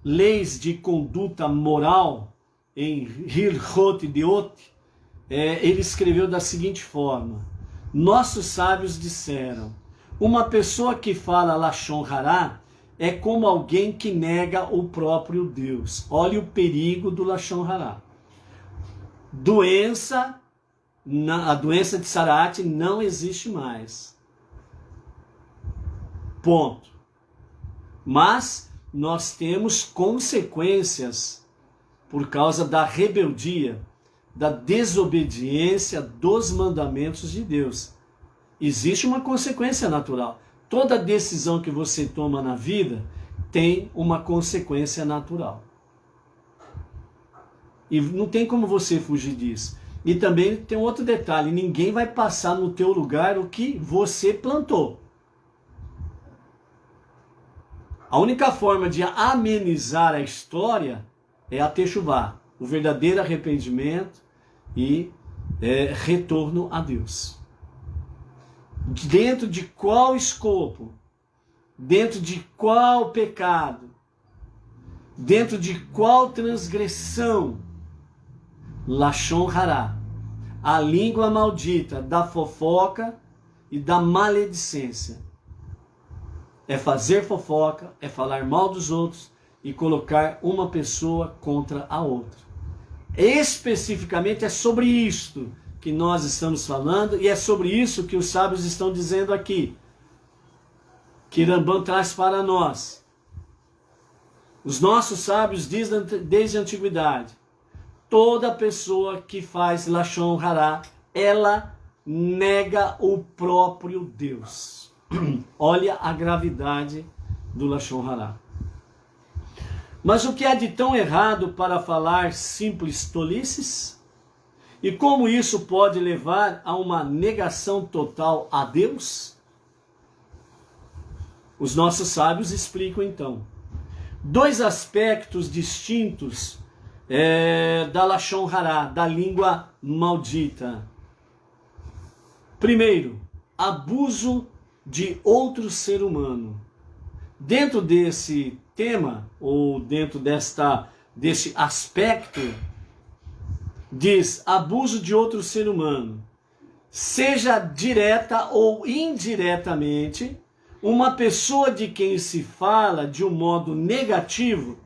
Leis de Conduta Moral, em Hilchot Deot, ele escreveu da seguinte forma: nossos sábios disseram, uma pessoa que fala Lashon Hará é como alguém que nega o próprio Deus. Olha o perigo do Lashon Hará. A doença de Sarate não existe mais. Ponto. Mas nós temos consequências por causa da rebeldia, da desobediência dos mandamentos de Deus. Existe uma consequência natural. Toda decisão que você toma na vida tem uma consequência natural. E não tem como você fugir disso. E também tem um outro detalhe: ninguém vai passar no teu lugar o que você plantou. A única forma de amenizar a história é a techuvá, o verdadeiro arrependimento e retorno a Deus. Dentro de qual escopo? Dentro de qual pecado? Dentro de qual transgressão? Lashon Hará, a língua maldita da fofoca e da maledicência. É fazer fofoca, é falar mal dos outros e colocar uma pessoa contra a outra. Especificamente é sobre isto que nós estamos falando e é sobre isso que os sábios estão dizendo aqui, que Rambam traz para nós. Os nossos sábios dizem desde a antiguidade: toda pessoa que faz Lashon Hará, ela nega o próprio Deus. Olha a gravidade do Lashon Hará. Mas o que há de tão errado para falar simples tolices? E como isso pode levar a uma negação total a Deus? Os nossos sábios explicam então dois aspectos distintos da Lashon Hará, da língua maldita. Primeiro, abuso de outro ser humano. Dentro desse tema, ou dentro desse aspecto, diz abuso de outro ser humano, seja direta ou indiretamente, uma pessoa de quem se fala de um modo negativo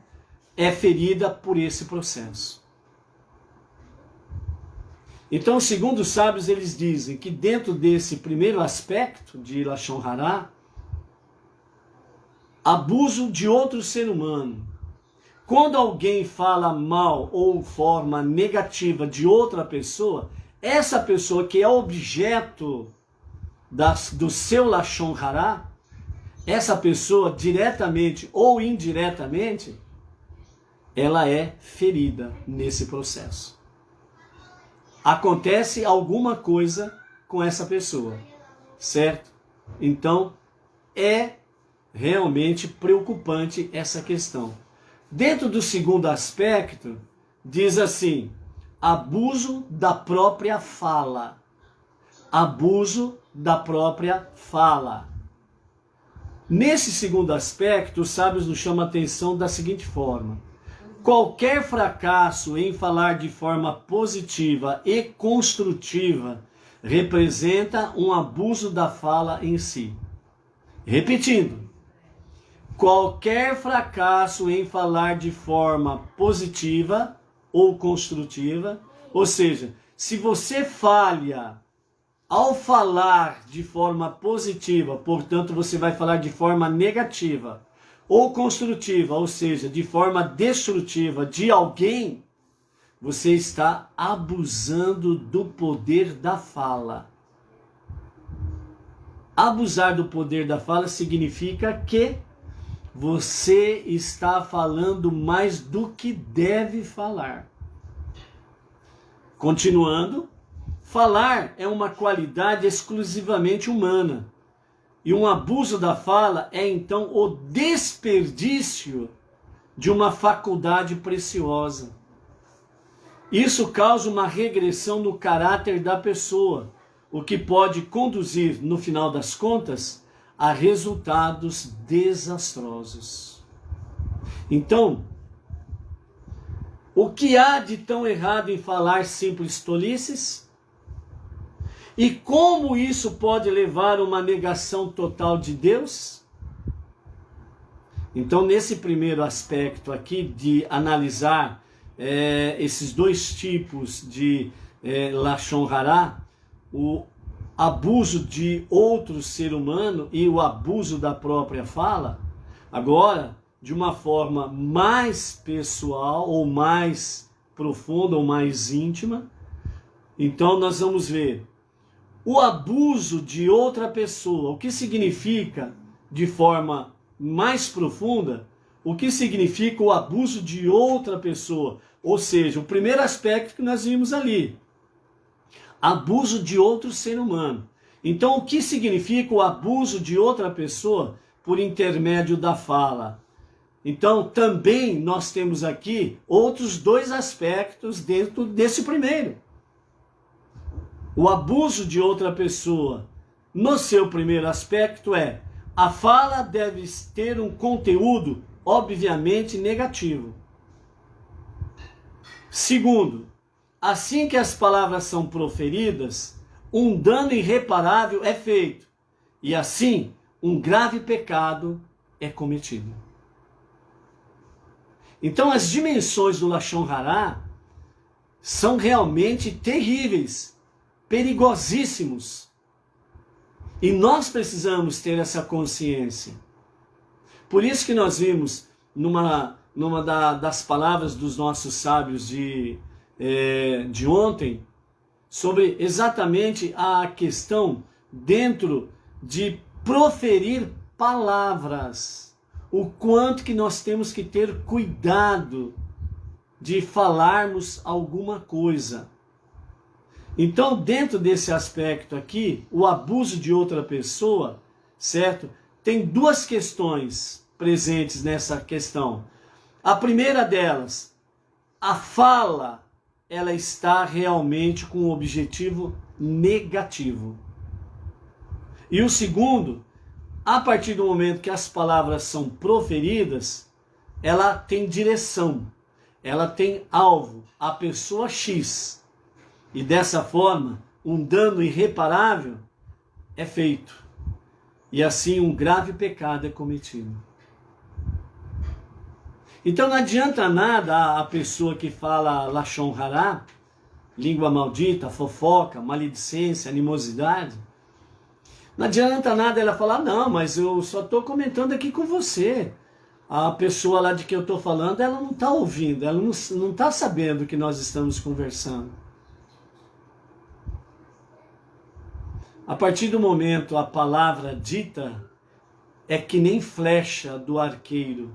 é ferida por esse processo. Então, segundo os sábios, eles dizem que dentro desse primeiro aspecto de Lashon Hará, abuso de outro ser humano. Quando alguém fala mal ou forma negativa de outra pessoa, essa pessoa que é objeto do seu Lashon Hará, essa pessoa, diretamente ou indiretamente, ela é ferida nesse processo. Acontece alguma coisa com essa pessoa, certo? Então, é realmente preocupante essa questão. Dentro do segundo aspecto, diz assim: abuso da própria fala. Abuso da própria fala. Nesse segundo aspecto, os sábios nos chamam a atenção da seguinte forma: qualquer fracasso em falar de forma positiva e construtiva representa um abuso da fala em si. Repetindo, qualquer fracasso em falar de forma positiva ou construtiva, ou seja, se você falha ao falar de forma positiva, portanto você vai falar de forma negativa ou construtiva, ou seja, de forma destrutiva de alguém, você está abusando do poder da fala. Abusar do poder da fala significa que você está falando mais do que deve falar. Continuando, falar é uma qualidade exclusivamente humana. E um abuso da fala é então o desperdício de uma faculdade preciosa. Isso causa uma regressão no caráter da pessoa, o que pode conduzir, no final das contas, a resultados desastrosos. Então, o que há de tão errado em falar simples tolices? E como isso pode levar a uma negação total de Deus? Então, nesse primeiro aspecto aqui de analisar esses dois tipos de Lashon Hará, o abuso de outro ser humano e o abuso da própria fala, agora, de uma forma mais pessoal, ou mais profunda, ou mais íntima, então nós vamos ver o abuso de outra pessoa. O que significa, de forma mais profunda, o que significa o abuso de outra pessoa? Ou seja, o primeiro aspecto que nós vimos ali, abuso de outro ser humano. Então, o que significa o abuso de outra pessoa por intermédio da fala? Então, também nós temos aqui outros dois aspectos dentro desse primeiro. O abuso de outra pessoa, no seu primeiro aspecto, a fala deve ter um conteúdo, obviamente, negativo. Segundo, assim que as palavras são proferidas, um dano irreparável é feito, e assim um grave pecado é cometido. Então as dimensões do Lashon Hará são realmente terríveis, perigosíssimos. E nós precisamos ter essa consciência. Por isso que nós vimos numa das palavras dos nossos sábios de ontem, sobre exatamente a questão dentro de proferir palavras. O quanto que nós temos que ter cuidado de falarmos alguma coisa. Então, dentro desse aspecto aqui, o abuso de outra pessoa, certo? Tem duas questões presentes nessa questão. A primeira delas, a fala, ela está realmente com um objetivo negativo. E o segundo, a partir do momento que as palavras são proferidas, ela tem direção, ela tem alvo, a pessoa X. E dessa forma, um dano irreparável é feito. E assim um grave pecado é cometido. Então não adianta nada a pessoa que fala Lashon Hará, língua maldita, fofoca, maledicência, animosidade. Não adianta nada ela falar, não, mas eu só estou comentando aqui com você. A pessoa lá de que eu estou falando, ela não está ouvindo, ela não está sabendo que nós estamos conversando. A partir do momento a palavra dita é que nem flecha do arqueiro,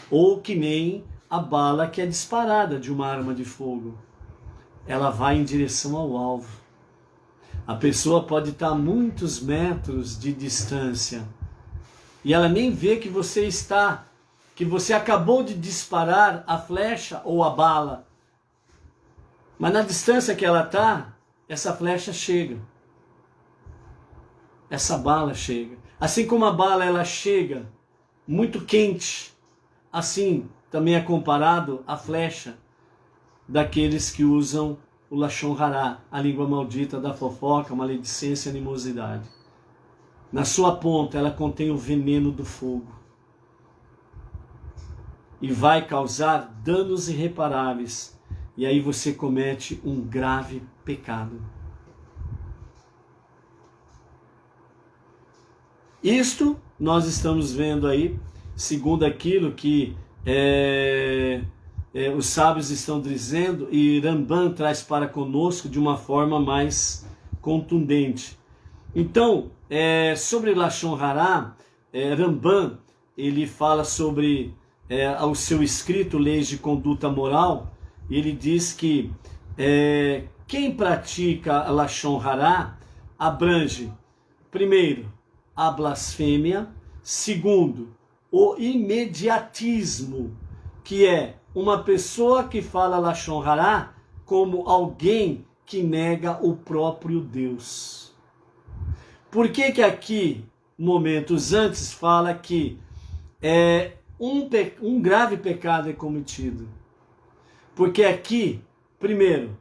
ou que nem a bala que é disparada de uma arma de fogo. Ela vai em direção ao alvo. A pessoa pode estar a muitos metros de distância e ela nem vê que você acabou de disparar a flecha ou a bala. Mas na distância que ela está, essa flecha chega. Essa bala chega. Assim como a bala ela chega muito quente, assim também é comparado a flecha daqueles que usam o Lashon Hará, a língua maldita da fofoca, maledicência e animosidade. Na sua ponta ela contém o veneno do fogo e vai causar danos irreparáveis, e aí você comete um grave pecado. Isto nós estamos vendo aí, segundo aquilo que os sábios estão dizendo, e Ramban traz para conosco de uma forma mais contundente. Então, sobre Lashon Hará, Ramban, ele fala sobre o seu escrito Leis de Conduta Moral. Ele diz que quem pratica Lashon Hará abrange, primeiro, a blasfêmia, segundo, o imediatismo, que é uma pessoa que fala Lashon Hará como alguém que nega o próprio Deus. Por que aqui, momentos antes, fala que um grave pecado é cometido? Porque aqui, primeiro,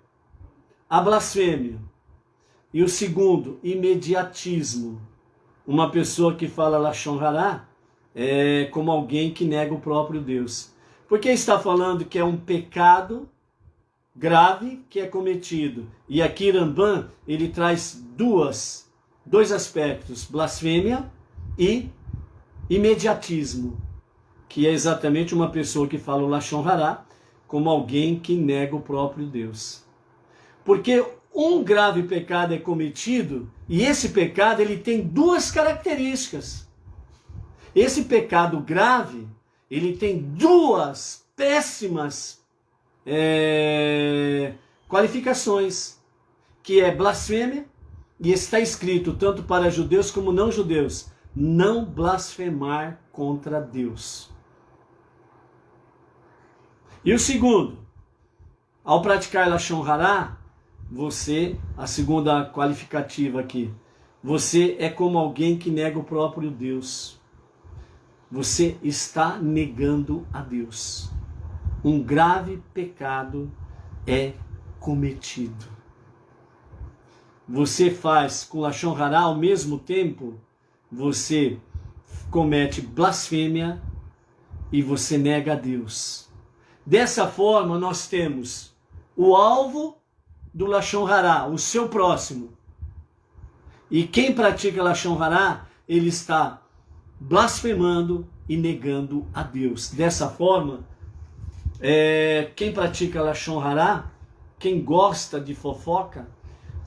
a blasfêmia, e o segundo, imediatismo. Uma pessoa que fala Lashon Hará é como alguém que nega o próprio Deus. Porque está falando que é um pecado grave que é cometido. E aqui Ramban, ele traz dois aspectos, blasfêmia e imediatismo, que é exatamente uma pessoa que fala o Lashon Hará como alguém que nega o próprio Deus. Porque um grave pecado é cometido, e esse pecado ele tem duas características. Esse pecado grave, ele tem duas péssimas qualificações, que é blasfêmia, e está escrito tanto para judeus como não judeus, não blasfemar contra Deus. E o segundo, ao praticar Lashon Hará, você, a segunda qualificativa aqui, você é como alguém que nega o próprio Deus. Você está negando a Deus. Um grave pecado é cometido. Você faz com Lashon Hará ao mesmo tempo, você comete blasfêmia e você nega a Deus. Dessa forma, nós temos o alvo do Lashon Hará, o seu próximo. E quem pratica Lashon Hará, ele está blasfemando e negando a Deus. Dessa forma, quem pratica Lashon Hará, quem gosta de fofoca,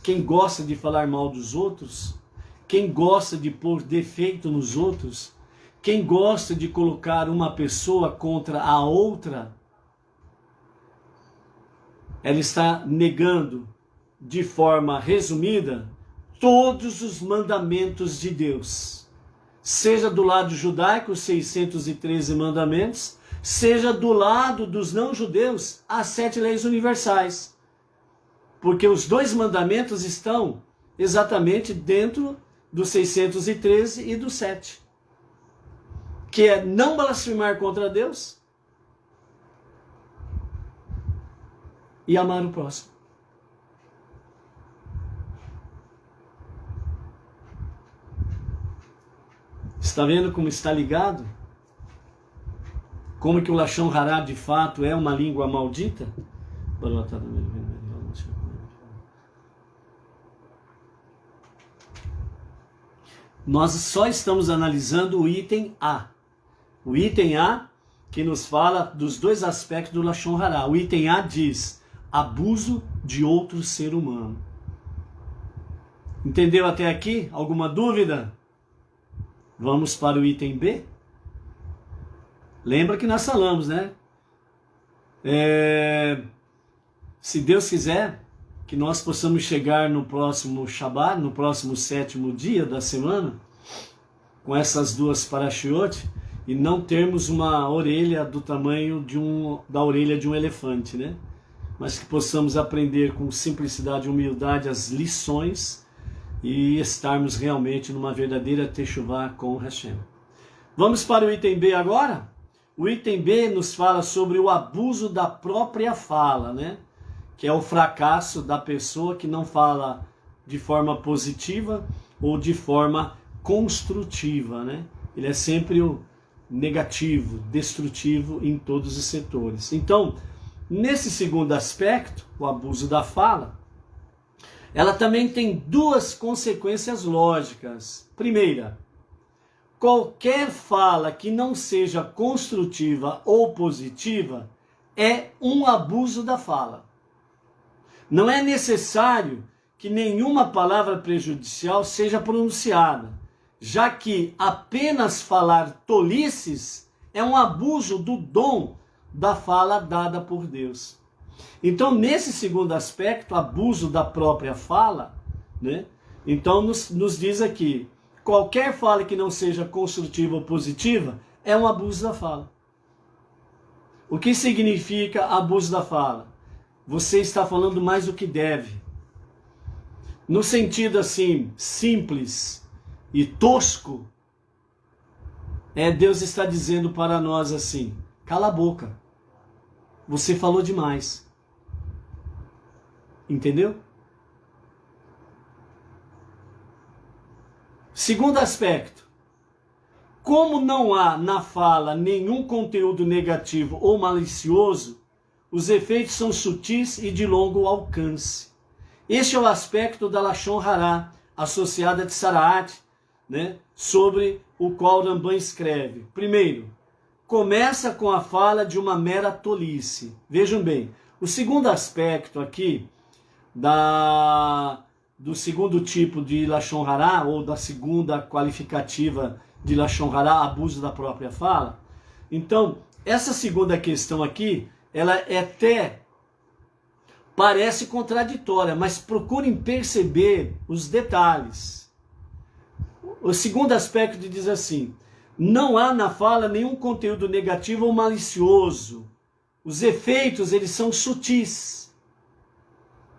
quem gosta de falar mal dos outros, quem gosta de pôr defeito nos outros, quem gosta de colocar uma pessoa contra a outra, ela está negando, de forma resumida, todos os mandamentos de Deus. Seja do lado judaico, 613 mandamentos, seja do lado dos não-judeus, as 7 leis universais. Porque os dois mandamentos estão exatamente dentro dos 613 e do 7. Que é não blasfemar contra Deus e amar o próximo. Está vendo como está ligado? Como que o Lashon Hará de fato é uma língua maldita? Nós só estamos analisando o item A. O item A que nos fala dos dois aspectos do Lashon Hará. O item A diz abuso de outro ser humano. Entendeu até aqui? Alguma dúvida? Vamos para o item B? Lembra que nós falamos, né? Se Deus quiser que nós possamos chegar no próximo Shabat, no próximo 7º dia da semana, com essas duas parashiot, e não termos uma orelha do tamanho da orelha de um elefante, né? Mas que possamos aprender com simplicidade e humildade as lições e estarmos realmente numa verdadeira Teshuvá com Hashem. Vamos para o item B agora? O item B nos fala sobre o abuso da própria fala, né? Que é o fracasso da pessoa que não fala de forma positiva ou de forma construtiva, né? Ele é sempre o negativo, destrutivo em todos os setores. Então, nesse segundo aspecto, o abuso da fala, ela também tem duas consequências lógicas. Primeira, qualquer fala que não seja construtiva ou positiva é um abuso da fala. Não é necessário que nenhuma palavra prejudicial seja pronunciada, já que apenas falar tolices é um abuso do dom da fala dada por Deus. Então, nesse segundo aspecto, abuso da própria fala, né? Então nos diz aqui, qualquer fala que não seja construtiva ou positiva é um abuso da fala. O que significa abuso da fala? Você está falando mais do que deve. No sentido assim, simples e tosco, Deus está dizendo para nós assim, cala a boca, você falou demais. Entendeu? Segundo aspecto, como não há na fala nenhum conteúdo negativo ou malicioso, os efeitos são sutis e de longo alcance. Este é o aspecto da Lashon Hará, associada a Tsaraat, né, sobre o qual Rambam escreve. Primeiro, começa com a fala de uma mera tolice. Vejam bem, o segundo aspecto aqui, do segundo tipo de Lashon Hará, ou da segunda qualificativa de Lashon Hará, abuso da própria fala. Então, essa segunda questão aqui, ela até parece contraditória, mas procurem perceber os detalhes. O segundo aspecto diz assim, não há na fala nenhum conteúdo negativo ou malicioso. Os efeitos, eles são sutis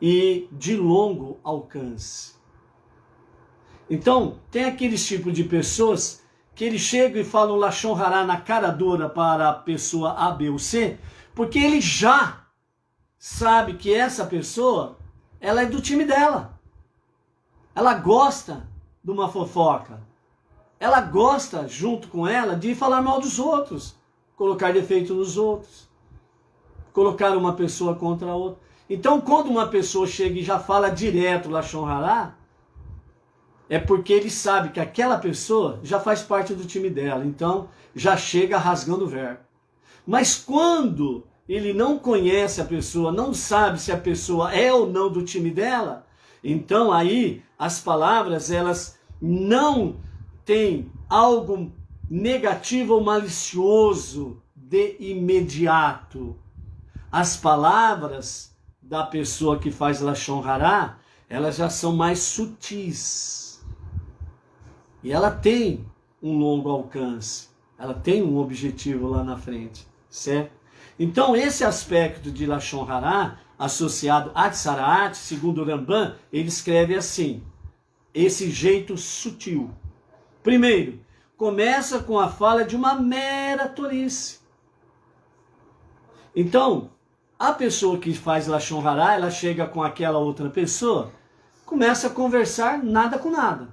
e de longo alcance. Então, tem aqueles tipos de pessoas que eles chegam e falam Lashon Hará na cara dura para a pessoa A, B ou C, porque ele já sabe que essa pessoa, ela é do time dela. Ela gosta de uma fofoca. Ela gosta, junto com ela, de falar mal dos outros, colocar defeito nos outros, colocar uma pessoa contra a outra. Então, quando uma pessoa chega e já fala direto Lashon Hará, é porque ele sabe que aquela pessoa já faz parte do time dela, então já chega rasgando o verbo. Mas quando ele não conhece a pessoa, não sabe se a pessoa é ou não do time dela, então aí as palavras, elas não têm algo negativo ou malicioso de imediato. As palavras da pessoa que faz Lashon Hará, elas já são mais sutis. E ela tem um longo alcance. Ela tem um objetivo lá na frente, certo? Então, esse aspecto de Lashon Hará, associado a Tsaraat, segundo o Rambam, ele escreve assim, esse jeito sutil. Primeiro, começa com a fala de uma mera tolice. Então, a pessoa que faz Lashon Hará, ela chega com aquela outra pessoa, começa a conversar nada com nada.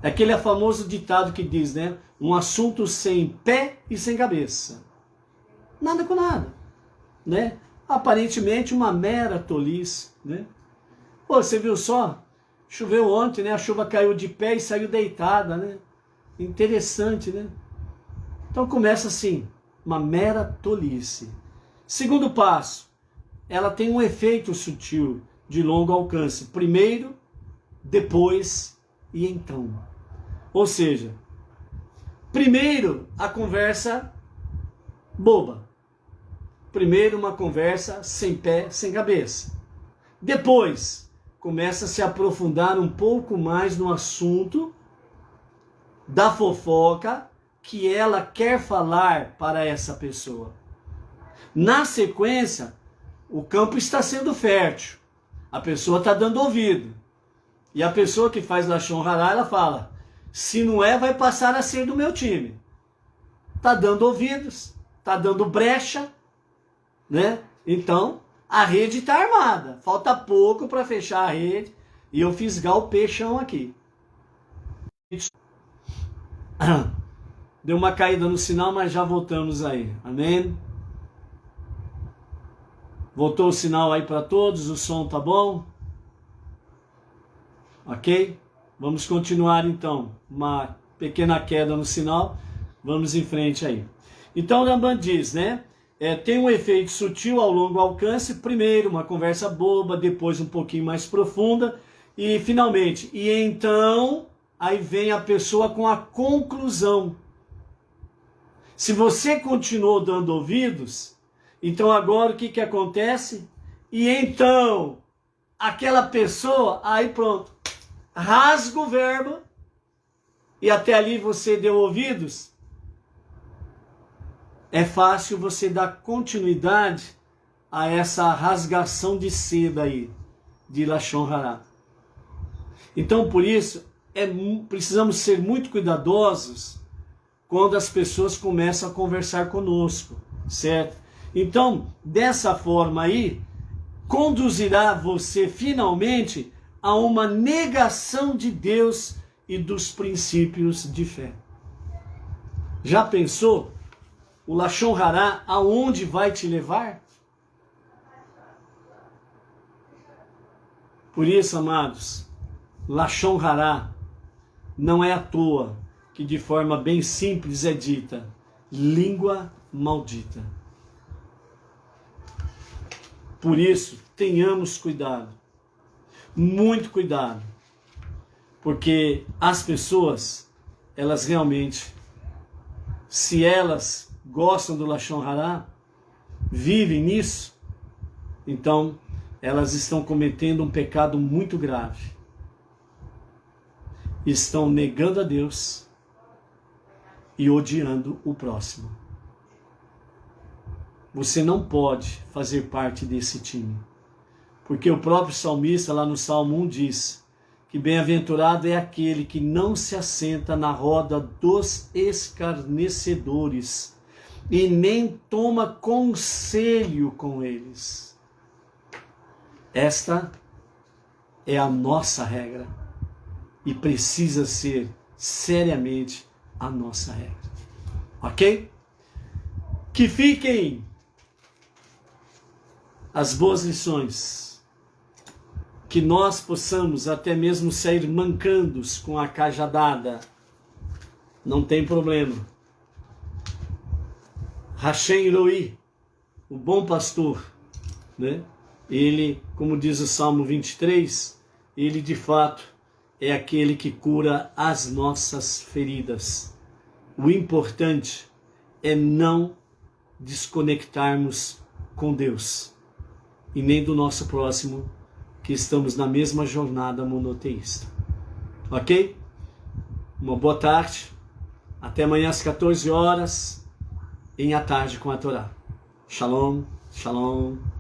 É aquele famoso ditado que diz, né? Um assunto sem pé e sem cabeça. Nada com nada, né? Aparentemente uma mera tolice, né? Pô, você viu só? Choveu ontem, né? A chuva caiu de pé e saiu deitada, né? Interessante, né? Então começa assim, uma mera tolice. Segundo passo, ela tem um efeito sutil de longo alcance. Primeiro, depois e então. Ou seja, primeiro a conversa boba. Primeiro uma conversa sem pé, sem cabeça. Depois, começa a se aprofundar um pouco mais no assunto da fofoca que ela quer falar para essa pessoa. Na sequência, o campo está sendo fértil. A pessoa está dando ouvido. E a pessoa que faz Lashon Hará, ela fala, se não é, vai passar a ser do meu time. Está dando ouvidos, está dando brecha, né? Então, a rede está armada. Falta pouco para fechar a rede e eu fisgar o peixão aqui. Deu uma caída no sinal, mas já voltamos aí. Amém? Voltou o sinal aí para todos? O som tá bom? Ok? Vamos continuar então. Uma pequena queda no sinal, vamos em frente aí. Então o Rambam diz, né? Tem um efeito sutil ao longo alcance, primeiro uma conversa boba, depois um pouquinho mais profunda, e finalmente, e então, aí vem a pessoa com a conclusão. Se você continuou dando ouvidos, então agora o que acontece? E então, aquela pessoa, aí pronto, rasga o verbo, e até ali você deu ouvidos, é fácil você dar continuidade a essa rasgação de seda aí, de Lashon Hará. Então, por isso, precisamos ser muito cuidadosos quando as pessoas começam a conversar conosco, certo? Então, dessa forma aí, conduzirá você finalmente a uma negação de Deus e dos princípios de fé. Já pensou? O Lashon Hará, aonde vai te levar? Por isso, amados, Lashon Hará não é à toa que de forma bem simples é dita, língua maldita. Por isso, tenhamos cuidado, muito cuidado, porque as pessoas, elas realmente, se elas gostam do Lashon Hará, vivem nisso, então elas estão cometendo um pecado muito grave. Estão negando a Deus e odiando o próximo. Você não pode fazer parte desse time, porque o próprio salmista lá no Salmo 1 diz que bem-aventurado é aquele que não se assenta na roda dos escarnecedores e nem toma conselho com eles. Esta é a nossa regra e precisa ser seriamente a nossa regra. Ok? Que fiquem as boas lições, que nós possamos até mesmo sair mancandos com a cajadada, não tem problema. Hashem Roi, o bom pastor, né? Ele, como diz o Salmo 23, ele de fato é aquele que cura as nossas feridas. O importante é não desconectarmos com Deus e nem do nosso próximo, que estamos na mesma jornada monoteísta. Ok? Uma boa tarde. Até amanhã às 14 horas, em A Tarde com a Torá. Shalom, shalom.